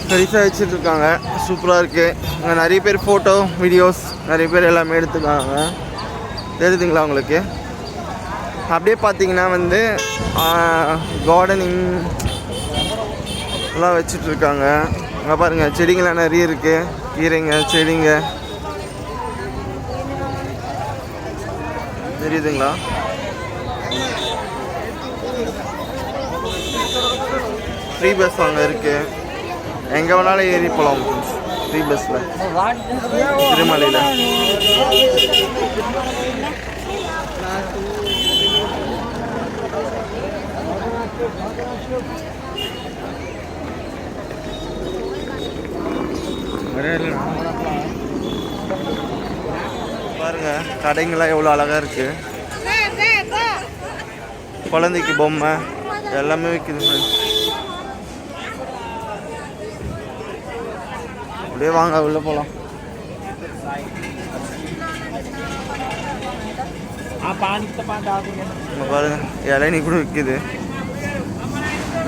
பெருசாக வச்சுட்ருக்காங்க. சூப்பராக இருக்குது. இங்கே நிறைய பேர் ஃபோட்டோ வீடியோஸ் நிறைய பேர் எல்லாமே எடுத்துக்காங்க. தெரியுதுங்களா உங்களுக்கு? அப்படியே பார்த்தீங்கன்னா கார்டனிங் எல்லாம் வச்சுட்ருக்காங்க. அங்கே பாருங்கள் செடிங்களாம் நிறைய இருக்குது. கீரைங்க செடிங்க தெரியுதுங்களா? ஃப்ரீ பஸ் அங்கே இருக்குது. எங்கே வேணாலும் ஏறி போகலாம். ஃப்ரீ பஸ்ஸில் திருமலையில். பாருங்க கடைங்களாம் எவ்வளோ அழகாக இருக்குது. குழந்தைக்கு பொம்மை எல்லாமே விற்குது ஃப்ரெண்ட்ஸ். அப்படியே வாங்க உள்ளே போகலாம். பாருங்க இளநீ கூட விற்குது,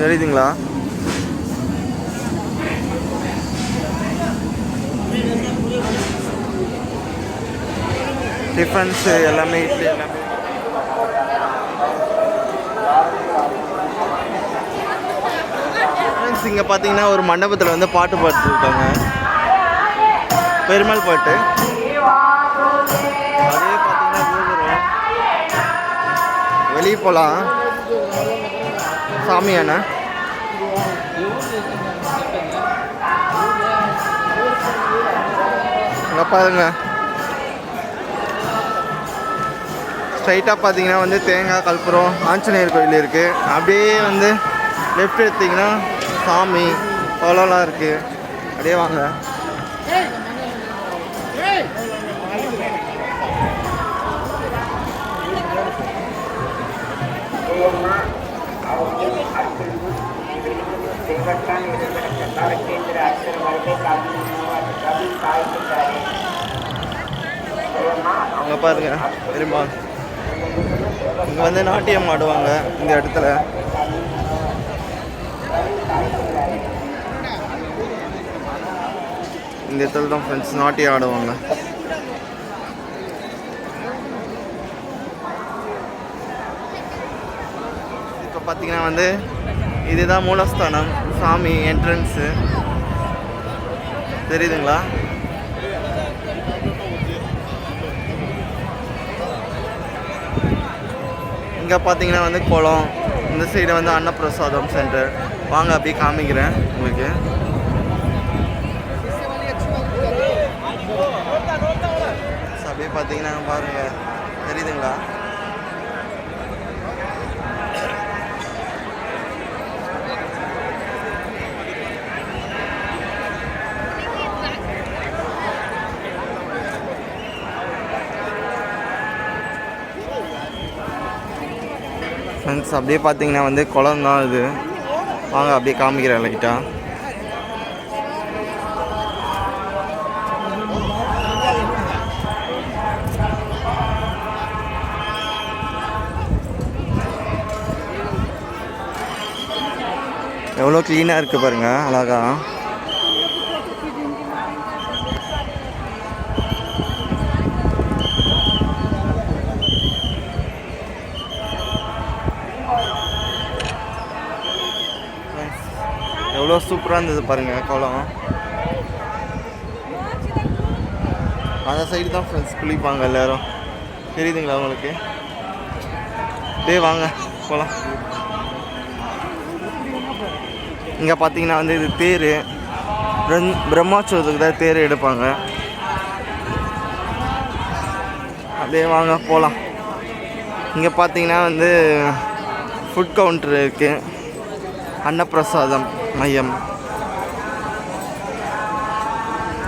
தெரியுதுங்களா? டிஃபன்ஸு எல்லாமே இட்லி எல்லாமே. இங்கே பார்த்தீங்கன்னா ஒரு மண்டபத்தில் வந்து பாட்டு பாட்டுருக்காங்க, பெருமாள் பாட்டு. அதே பார்த்தீங்கன்னா கோபுரம். வெளியே போகலாம் சாமியாண்ணா. அங்கே பாருங்க ஸ்ட்ரைட்டாக பார்த்தீங்கன்னா வந்து தேங்காய் கல்புரம் ஆஞ்சநேயர் கோயில் இருக்குது. அப்படியே வந்து லெஃப்ட் எடுத்திங்கன்னா சாமி பழம்லாம் இருக்குது. அப்படியே வாங்க. அங்கே பாருங்க பெருமாள். இங்கே வந்து நாட்டியம் ஆடுவாங்க இந்த இடத்துல. இந்த இடத்துல தான் ஃப்ரெண்ட்ஸ் நாட்டியம் ஆடுவாங்க. இப்போ பார்த்தீங்கன்னா வந்து இதுதான் மூலஸ்தானம், சாமி என்ட்ரன்ஸு, தெரியுதுங்களா? இங்கே பார்த்தீங்கன்னா வந்து குளம், இந்த சைடு வந்து அன்னப்பிரசாதம் சென்டர். வாங்க அப்படியே காமிக்கிறேன் உங்களுக்கு. அப்படியே பார்த்தீங்கன்னா பாருங்கள், தெரியுதுங்களா? ஃப்ரெண்ட்ஸ் அப்படியே பார்த்தீங்கன்னா வந்து குளம் தான் இது. வாங்க அப்படியே காமிக்கிறேன் லைட்டாக. எவ்வளோ க்ளீனாக இருக்குது பாருங்கள், அழகா. எவ்வளோ சூப்பராக இருந்தது பாருங்கள் குளம். அந்த சைடு தான் ஃப்ரெண்ட்ஸ் குளிப்பாங்க எல்லோரும், தெரியுதுங்களா உங்களுக்கு? டேய் வாங்க போகலாம். இங்கே பார்த்தீங்கன்னா வந்து இது தேர், பிரம்மோற்சவத்துக்கு தான் தேர் எடுப்பாங்க. அப்படியே வாங்க போகலாம். இங்கே பார்த்தீங்கன்னா வந்து ஃபுட் கவுண்டர் இருக்குது, அன்னப்பிரசாதம் மையம்.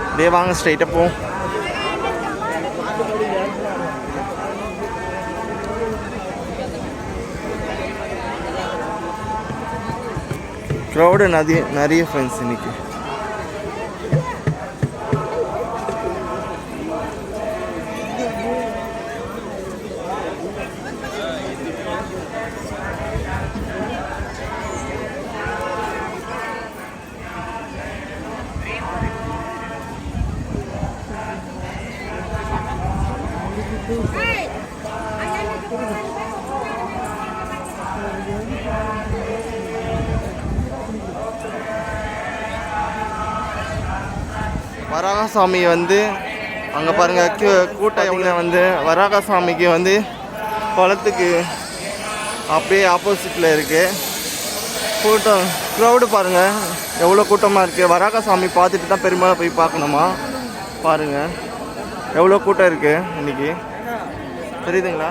அப்படியே வாங்க ஸ்ட்ரைட்டாக போவோம். க்ரௌடு நிறைய ஃப்ரெண்ட்ஸ் இன்னைக்கு. வராகசாமி வந்து அங்கே பாருங்கள் கூட்டம் வந்து வராகசாமிக்கு வந்து குளத்துக்கு அப்படியே ஆப்போசிட்டில் இருக்குது கூட்டம். க்ரௌடு பாருங்கள் எவ்வளோ கூட்டமாக இருக்குது. வராக சாமி பார்த்துட்டு தான் பெருமாளை போய் பார்க்கணுமா. பாருங்கள் எவ்வளோ கூட்டம் இருக்குது இன்றைக்கி, தெரியுதுங்களா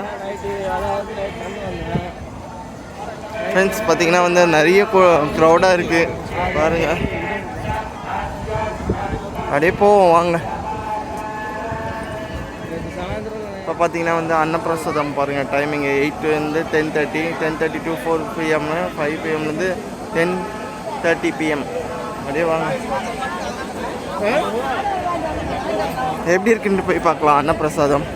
ஃப்ரெண்ட்ஸ்? பார்த்தீங்கன்னா வந்து நிறைய க்ரௌடாக இருக்குது பாருங்கள். அப்படியே போவோம் வாங்க. இப்போ பார்த்தீங்கன்னா வந்து அன்னப்பிரசாதம் பாருங்கள். Timing 8 10:30, 10:30 to 4 PM, 5 PM 10:30 PM. அப்படியே வாங்க. எப்படி இருக்குன்னு போய் பார்க்கலாம் அன்னப்பிரசாதம்.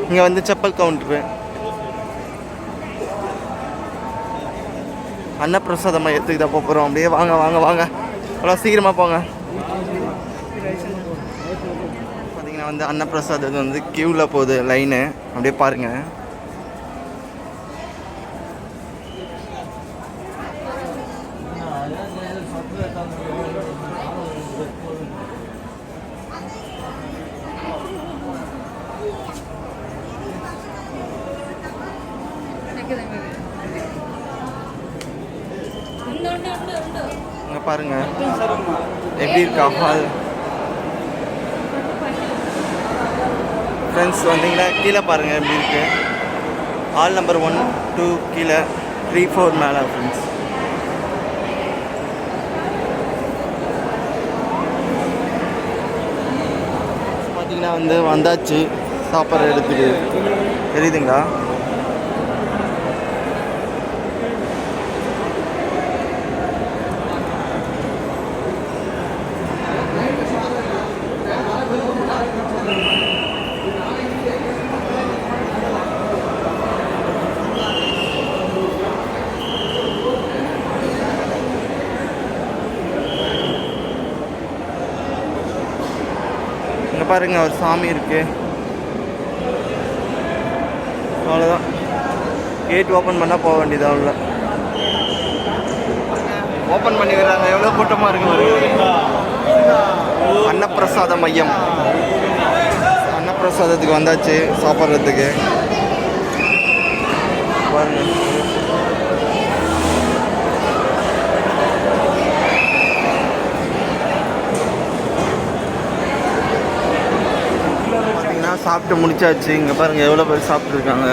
இங்கே வந்து செப்பல் கவுண்டரு. அன்னப்பிரசாத மையத்துக்கு தான் போகிறோம். அப்படியே வாங்க வாங்க வாங்க, அவ்வளோ சீக்கிரமாக போங்க. பார்த்தீங்கன்னா வந்து அன்னப்பிரசாதம் வந்து க்யூவில் போகுது லைனு. அப்படியே பாருங்கள். இங்கே பாருங்கள் எப்படி இருக்கா ஹால். ஃப்ரெண்ட்ஸ் வந்தீங்கன்னா கீழே பாருங்கள் எப்படி இருக்குது. ஹால் நம்பர் 1, 2 கீழே, 3, 4 மேலே ஃப்ரெண்ட்ஸ். பார்த்தீங்கன்னா வந்து வந்தாச்சு சாப்பாடு எடுத்துட்டு, தெரியுதுங்களா? பாருங்க ஒரு சாமி இருக்கு. அவ்வளோதான், கேட் ஓப்பன் பண்ணால் போக வேண்டியதா. உள்ள ஓப்பன் பண்ணிக்கிறாங்க. எவ்வளோ கூட்டமாக இருக்கு. அன்னப்பிரசாத மையம். அன்னப்பிரசாதத்துக்கு வந்தாச்சு சாப்பிட்றதுக்கு. பாருங்க சாப்பிட்டு முடிச்சாச்சு. இங்கே பாருங்கள் எவ்வளோ பேர் சாப்பிட்ருக்காங்க.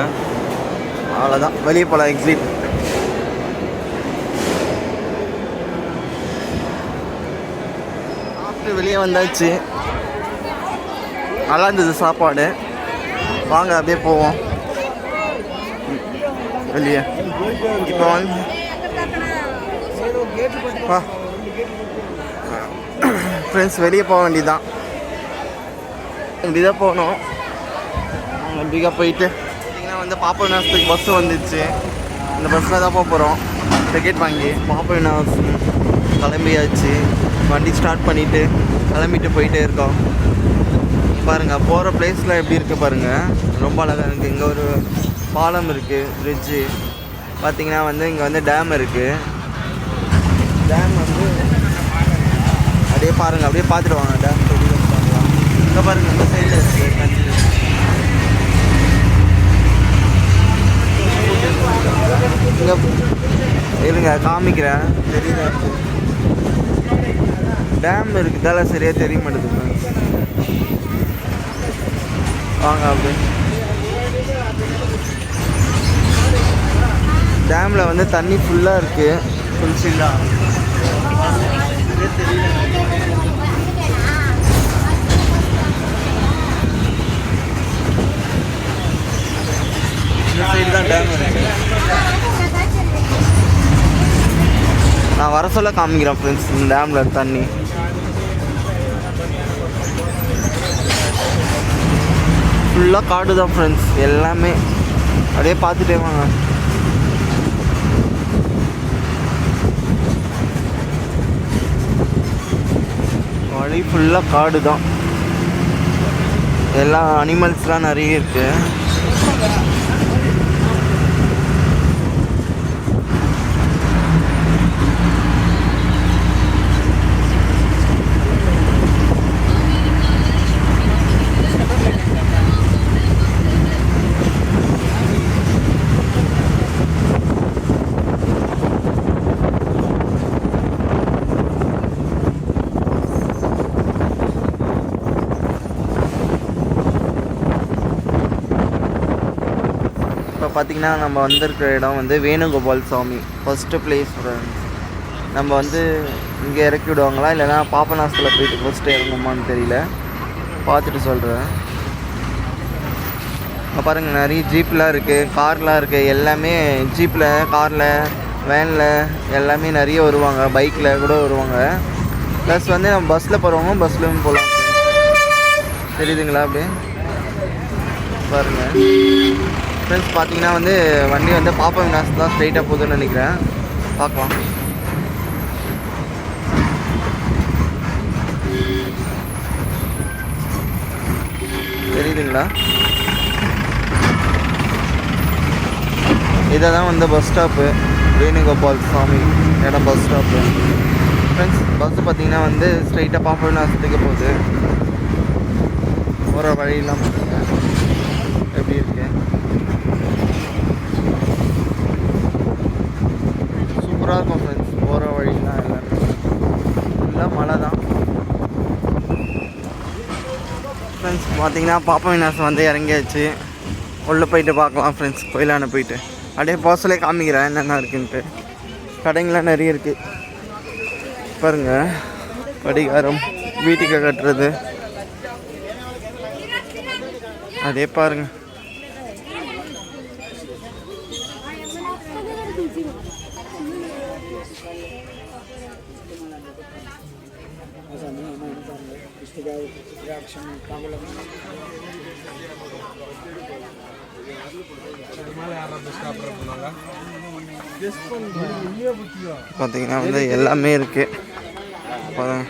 அவ்வளோதான், வெளியே போகலாம். எக்ஸிட். சாப்பிட்டு வெளியே வந்தாச்சு. நல்லா இருந்தது சாப்பாடு. வாங்க அப்படியே போவோம் வெளியே. இப்போ வந்து ஃப்ரெண்ட்ஸ் வெளியே போக வேண்டியதுதான். இப்படிதான் போகணும். இப்படிக்கா போயிட்டு பார்த்தீங்கன்னா வந்து பாப்பநாசத்துக்கு பஸ்ஸு வந்துச்சு. இந்த பஸ்ஸில் தான் போக போகிறோம். டிக்கெட் வாங்கி பாப்பநாசம் கிளம்பியாச்சு. வண்டி ஸ்டார்ட் பண்ணிவிட்டு கிளம்பிட்டு போயிட்டே இருக்கோம். பாருங்கள் போகிற பிளேஸில் எப்படி இருக்குது பாருங்கள். ரொம்ப அழகாக இருக்குது. இங்கே ஒரு பாலம் இருக்குது, பிரிட்ஜு. பார்த்திங்கன்னா வந்து இங்கே வந்து டேம் இருக்குது. டேம் வந்து அப்படியே பாருங்கள், அப்படியே பார்த்துட்டு வாங்க. டேம் தெரியும் பார்க்கலாம். இங்கே பாருங்கள் இந்த சைடில் இருக்குது கஞ்சி. இங்கே இருங்க காமிக்கிறேன். தெரியல, டேம் இருக்குதால சரியாக தெரிய மாட்டேது. வாங்க அப்படி. டேமில் வந்து தண்ணி ஃபுல்லாக இருக்குது. ஃபுல் சில்லாக தெரியல. இந்த சைடு தான் டேம் இருக்குது. நான் வர சொல்ல காமிக்கிறேன் ஃப்ரெண்ட்ஸ். இந்த டேமில் தண்ணி ஃபுல்லாக காடு தான் ஃப்ரெண்ட்ஸ். எல்லாமே அப்படியே பார்த்துட்டே வாங்க. வழி ஃபுல்லாக காடு தான். எல்லா அனிமல்ஸ்லாம் நிறைய இருக்குது. பார்த்திங்கன்னா நம்ம வந்திருக்கிற இடம் வந்து வேணுகோபால் சாமி ஃபஸ்ட்டு பிளேஸ் ஃப்ரெண்ட்ஸ். நம்ம வந்து இங்கே இறக்கி விடுவாங்களா இல்லைனா பாபநாசத்தில் போயிட்டு ஃபஸ்ட்டு இறங்குமான்னு தெரியல, பார்த்துட்டு சொல்கிறேன். இப்போ பாருங்கள் நிறைய ஜீப்லாம் இருக்குது, கார்லாம் இருக்குது. எல்லாமே ஜீப்பில், காரில், வேனில் எல்லாமே நிறைய வருவாங்க. பைக்கில் கூட வருவாங்க. ப்ளஸ் வந்து நம்ம பஸ்ஸில் போகிறவங்க பஸ்லேயும் போகலாம். தெரியுதுங்களா? அப்படியே பாருங்கள் ஃப்ரெண்ட்ஸ். பார்த்தீங்கன்னா வந்து வண்டி வந்து பாபநாசம் தான் ஸ்ட்ரைட்டாக போகுதுன்னு நினைக்கிறேன். பார்க்கலாம். தெரியுதுங்களா? இதை தான் வந்து பஸ் ஸ்டாப்பு, வேணுகோபால் சாமி இடம் பஸ் ஸ்டாப்பு ஃப்ரெண்ட்ஸ். பஸ்ஸு பார்த்திங்கன்னா வந்து ஸ்ட்ரைட்டாக பாபநாசத்துக்கு போகுது. போகிற வழியெல்லாம் பார்த்துங்க எப்படி இருக்கு. சூப்பராக இருக்கும் ஃப்ரெண்ட்ஸ். போகிற வழியெல்லாம் எல்லாமே எல்லாம் மழை தான் ஃப்ரெண்ட்ஸ். பார்த்தீங்கன்னா பாபநாசம் வந்து இறங்கியாச்சு. உள்ளே போயிட்டு பார்க்கலாம் ஃப்ரெண்ட்ஸ். கோயிலான போயிட்டு அப்படியே போஸ்டலே காமிக்கிறேன் என்னென்ன இருக்குன்ட்டு. கடைங்களாம் நிறைய இருக்குது பாருங்கள். படிகாரம் வீட்டுக்கு கட்டுறது அதே பாருங்கள். பார்த்தீங்கன்னா வந்து எல்லாமே இருக்குது பாருங்க.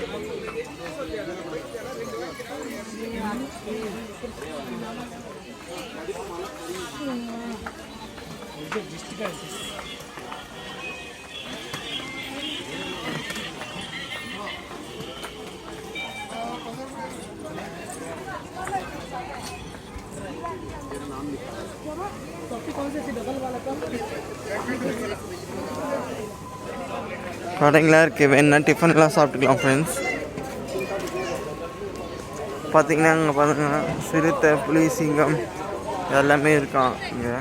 கடைங்களாம் இருக்குது. வேணுன்னா டிஃபன்லாம் சாப்பிட்டுக்கலாம் ஃப்ரெண்ட்ஸ். பார்த்திங்கன்னா அங்கே பாருங்க சிறுத்தை, புலி, சிங்கம் எல்லாமே இருக்கான் இங்கே.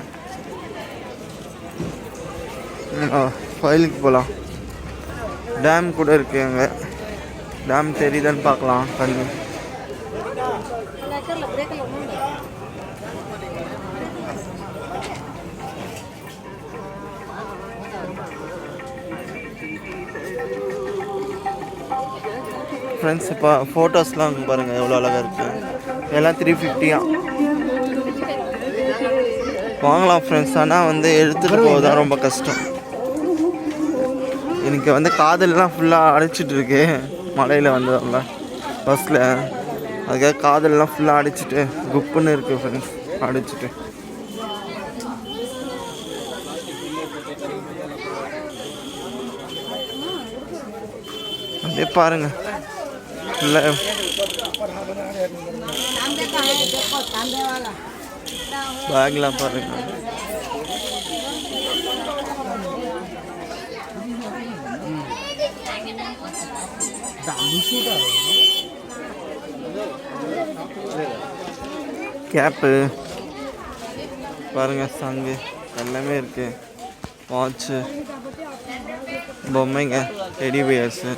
கோயிலுக்கு போகலாம். டேம் கூட இருக்குது அங்கே. டேம் தெரியுதான்னு பார்க்கலாம். தண்ணி ஃப்ரெண்ட்ஸ். இப்போ ஃபோட்டோஸ்லாம் பாருங்கள் எவ்வளோ அழகாக இருக்குது. எல்லாம் 350 வாங்கலாம் ஃப்ரெண்ட்ஸ். ஆனால் வந்து எடுத்துகிட்டு போக தான் ரொம்ப கஷ்டம். எனக்கு வந்து காதல்லாம் ஃபுல்லாக அடைச்சிட்டு இருக்கு. மழையில் வந்ததால பஸ்ஸில் அதுக்காக காதல்லாம் ஃபுல்லாக அடிச்சுட்டு குப்புன்னு இருக்குது ஃப்ரெண்ட்ஸ். அடிச்சுட்டு அப்படியே பாருங்கள் இல்லை பேக்லாம் பாருங்க. கேப்பு பாருங்க, சங்கு எல்லாமே இருக்கு. வாட்சு, பொம்மைங்க, டெடி பியர்ஸு.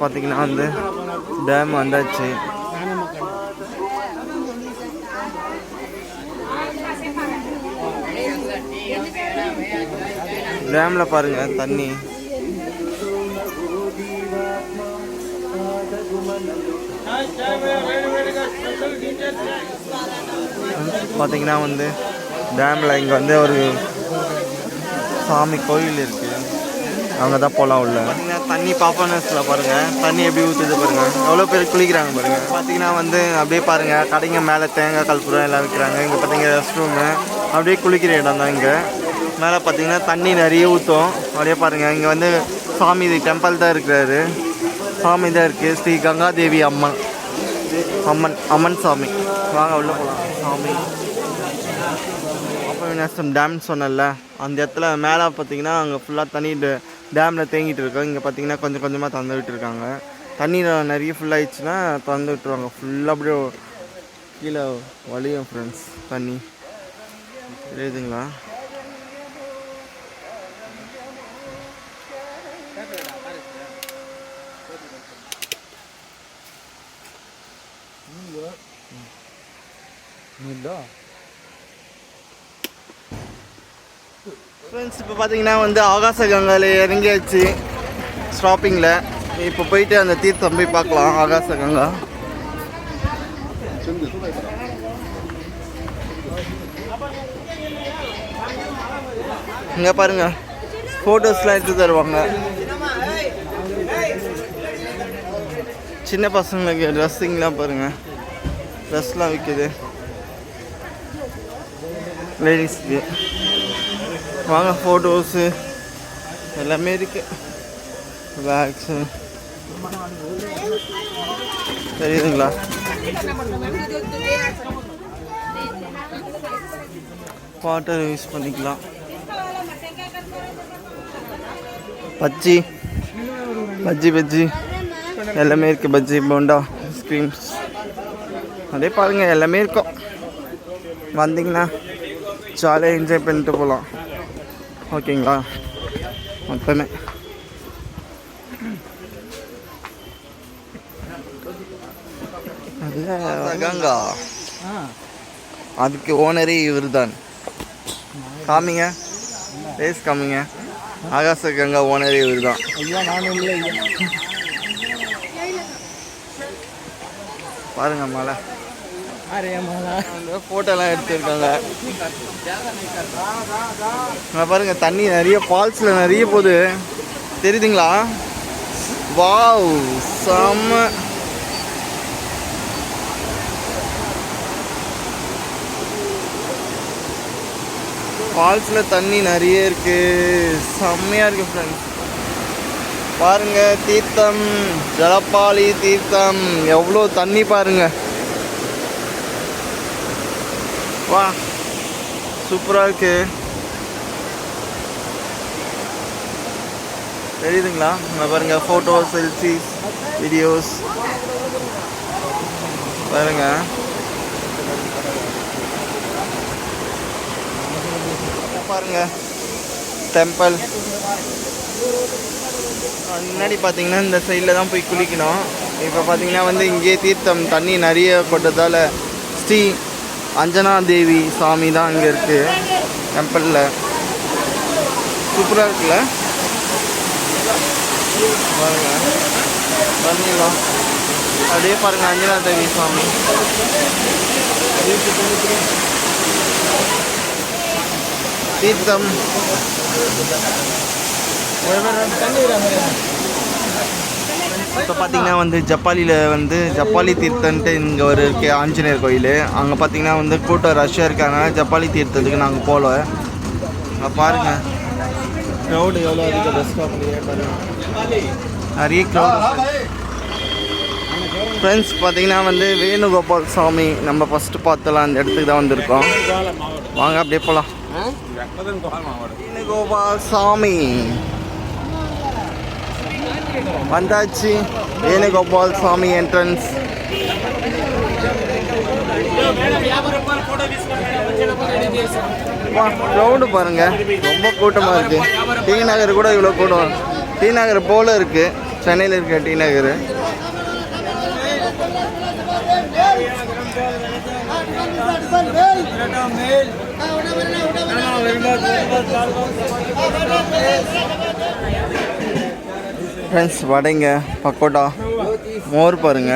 பார்த்தீங்கன்னா வந்து டேம் வந்தாச்சு. டேமில் பாருங்க தண்ணி. பார்த்தீங்கன்னா வந்து டேமில் இங்கே வந்து ஒரு சாமி கோயில் இருக்குது. அங்கே தான் போகலாம் உள்ள. பார்த்தீங்கன்னா தண்ணி பாபநாசத்தில் பாருங்கள் தண்ணி எப்படி ஊற்றுது பாருங்கள். எவ்வளோ பேர் குளிக்கிறாங்க பாருங்கள். பார்த்தீங்கன்னா வந்து அப்படியே பாருங்கள் கடைங்க மேலே தேங்காய் கற்பூரம் எல்லாம் விற்கிறாங்க. இங்கே பார்த்தீங்கன்னா ரெஸ்ட் ரூமு, அப்படியே குளிக்கிற இடம் தான். இங்கே மேலே பார்த்தீங்கன்னா தண்ணி நிறைய ஊற்றும். அப்படியே பாருங்கள் இங்கே வந்து சாமி டெம்பிள் தான் இருக்கிறாரு. சாமி தான் இருக்குது. ஸ்ரீ கங்காதேவி அம்மன் சாமி. வாங்க உள்ள போகலாம். சாமி பாபநாசம் டேம்னு சொன்னல அந்த இடத்துல மேலே பார்த்தீங்கன்னா அங்கே ஃபுல்லாக தண்ணி டேமில் தேங்கிட்டு இருக்கோம். இங்கே பார்த்தீங்கன்னா கொஞ்சம் கொஞ்சமாக திறந்து விட்டுருக்காங்க. தண்ணி நிறைய ஃபுல்லாகிடுச்சுன்னா திறந்து விட்டுருவாங்க. ஃபுல்லாக அப்படியே கீழே வலியும் ஃப்ரெண்ட்ஸ் தண்ணி தெரியுதுங்களா? ஃப்ரெண்ட்ஸ் இப்போ பார்த்தீங்கன்னா வந்து ஆகாச கங்கையில் இறங்கியாச்சு ஸ்டாப்பிங்கில். இப்போ போயிட்டு அந்த தீர்த்தம் போய் பார்க்கலாம். ஆகாச கங்கா இங்கே பாருங்க, ஃபோட்டோஸ்லாம் எடுத்து தருவாங்க. சின்ன பசங்களுக்கு ட்ரெஸ்ஸிங்லாம் பாருங்கள், ட்ரெஸ்லாம் விற்கிது லேடிஸ்க்கு. வாங்க, ஃபோட்டோஸு எல்லாமே இருக்கு, பேக்ஸு தெரியுதுங்களா? வாட்டர் யூஸ் பண்ணிக்கலாம். பஜ்ஜி எல்லாமே இருக்குது. பஜ்ஜி, போண்டா, ஐஸ்கிரீம்ஸ் அதே பாருங்கள் எல்லாமே இருக்கும். வந்தீங்கன்னா ஜாலியாக என்ஜாய் பண்ணிட்டு போகலாம். ஓகேங்களா? மொத்தமே கங்கா, அதுக்கு ஓனரே இவர் தான். காமிங்க, ரேஸ் காமிங்க. ஆகாச கங்கா ஓனரே இவர் தான். பாருங்க மலை, ஃபோட்டோலாம் எடுத்துருக்காங்க. பாருங்க, தண்ணி நிறைய ஃபால்ஸில் நிறைய போகுது, தெரியுதுங்களா? வாவ், செம்ம. ஃபால்ஸில் தண்ணி நிறைய இருக்குது, செம்மையாக இருக்குது ஃப்ரெண்ட்ஸ். பாருங்க, தீர்த்தம், ஜலப்பாளி தீர்த்தம், எவ்வளோ தண்ணி பாருங்க. வா, சூப்பராக இருக்கு, தெரியுதுங்களா? இங்கே பாருங்க, ஃபோட்டோஸ், செல்ஃபிஸ், வீடியோஸ் பாருங்க. பாருங்க, டெம்பிள் முன்னாடி பார்த்தீங்கன்னா இந்த சைடில் தான் போய் குளிக்கணும். இப்போ பார்த்தீங்கன்னா வந்து இங்கே தீர்த்தம் தண்ணி நிறைய கொட்டதால் ஸ்ரீ அஞ்சனா தேவி சாமி தான் இங்கே இருக்குது டெம்பிளில். சூப்பராக இருக்குல்ல? பாருங்க, பண்ணிடலாம். அப்படியே பாருங்கள், அஞ்சனா தேவி சாமி. தீர்த்தம் இப்போ பார்த்தீங்கன்னா வந்து ஜப்பாலியில் வந்து ஜப்பாலி தீர்த்தன்ட்டு இங்கே ஒரு இருக்குது ஆஞ்சநேயர் கோயில். அங்கே பார்த்தீங்கன்னா வந்து கூட்டம் ரஷ்ஷாக இருக்காங்க. ஜப்பாலி தீர்த்தத்துக்கு நாங்கள் போகல. அங்கே பாருங்கள் க்ரௌடு எவ்வளோ இருக்குது. பஸ் ஸ்டாப்லேயே பாருங்கள், நிறைய க்ரௌடு. ஃப்ரெண்ட்ஸ் பார்த்தீங்கன்னா வந்து வேணுகோபால் சாமி நம்ம ஃபஸ்ட்டு பார்த்தலாம் அந்த இடத்துக்கு தான் வந்திருக்கோம். வாங்க அப்படியே போகலாம். வேணுகோபால் சாமி வந்தாச்சு. வேணுகோபால் சாமி என்ட்ரன்ஸ். க்ரௌடு பாருங்க, ரொம்ப கூட்டமாக இருக்குது. டி நகர் கூட இவ்வளோ கூட்டம். டி நகர் போல் இருக்குது, சென்னையில் இருக்க டி நகர். ஃப்ரெண்ட்ஸ், வடைங்க, பக்கோடா, மோர் பாருங்க.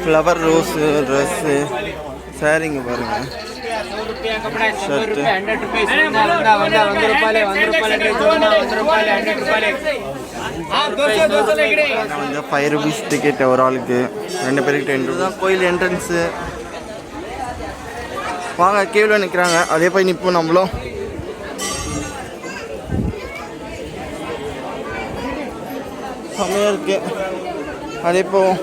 ஃப்ளவர் ரோஸு, ட்ரெஸ்ஸு, சாரிங்க பாருங்க, ஷர்ட்டு. வந்து 5 rupees டிக்கெட் ஒரு ஆளுக்கு, 2 பேருக்கு 10 rupees தான் கோயில் என்ட்ரன்ஸு. வாங்க கீழே நிற்கிறாங்க, அதே போய் நிற்போம் நம்மளும். செம்மையாக இருக்கு, அதே போவோம்.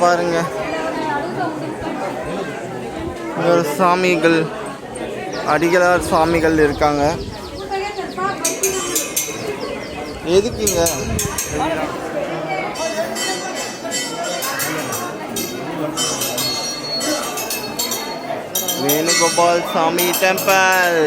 பாருங்க இங்க ஒரு சாமிகள், அடிகளார் சுவாமிகள் இருக்காங்க. எதுக்குங்க? வேணுகோபால் சாமி டெம்பிள்.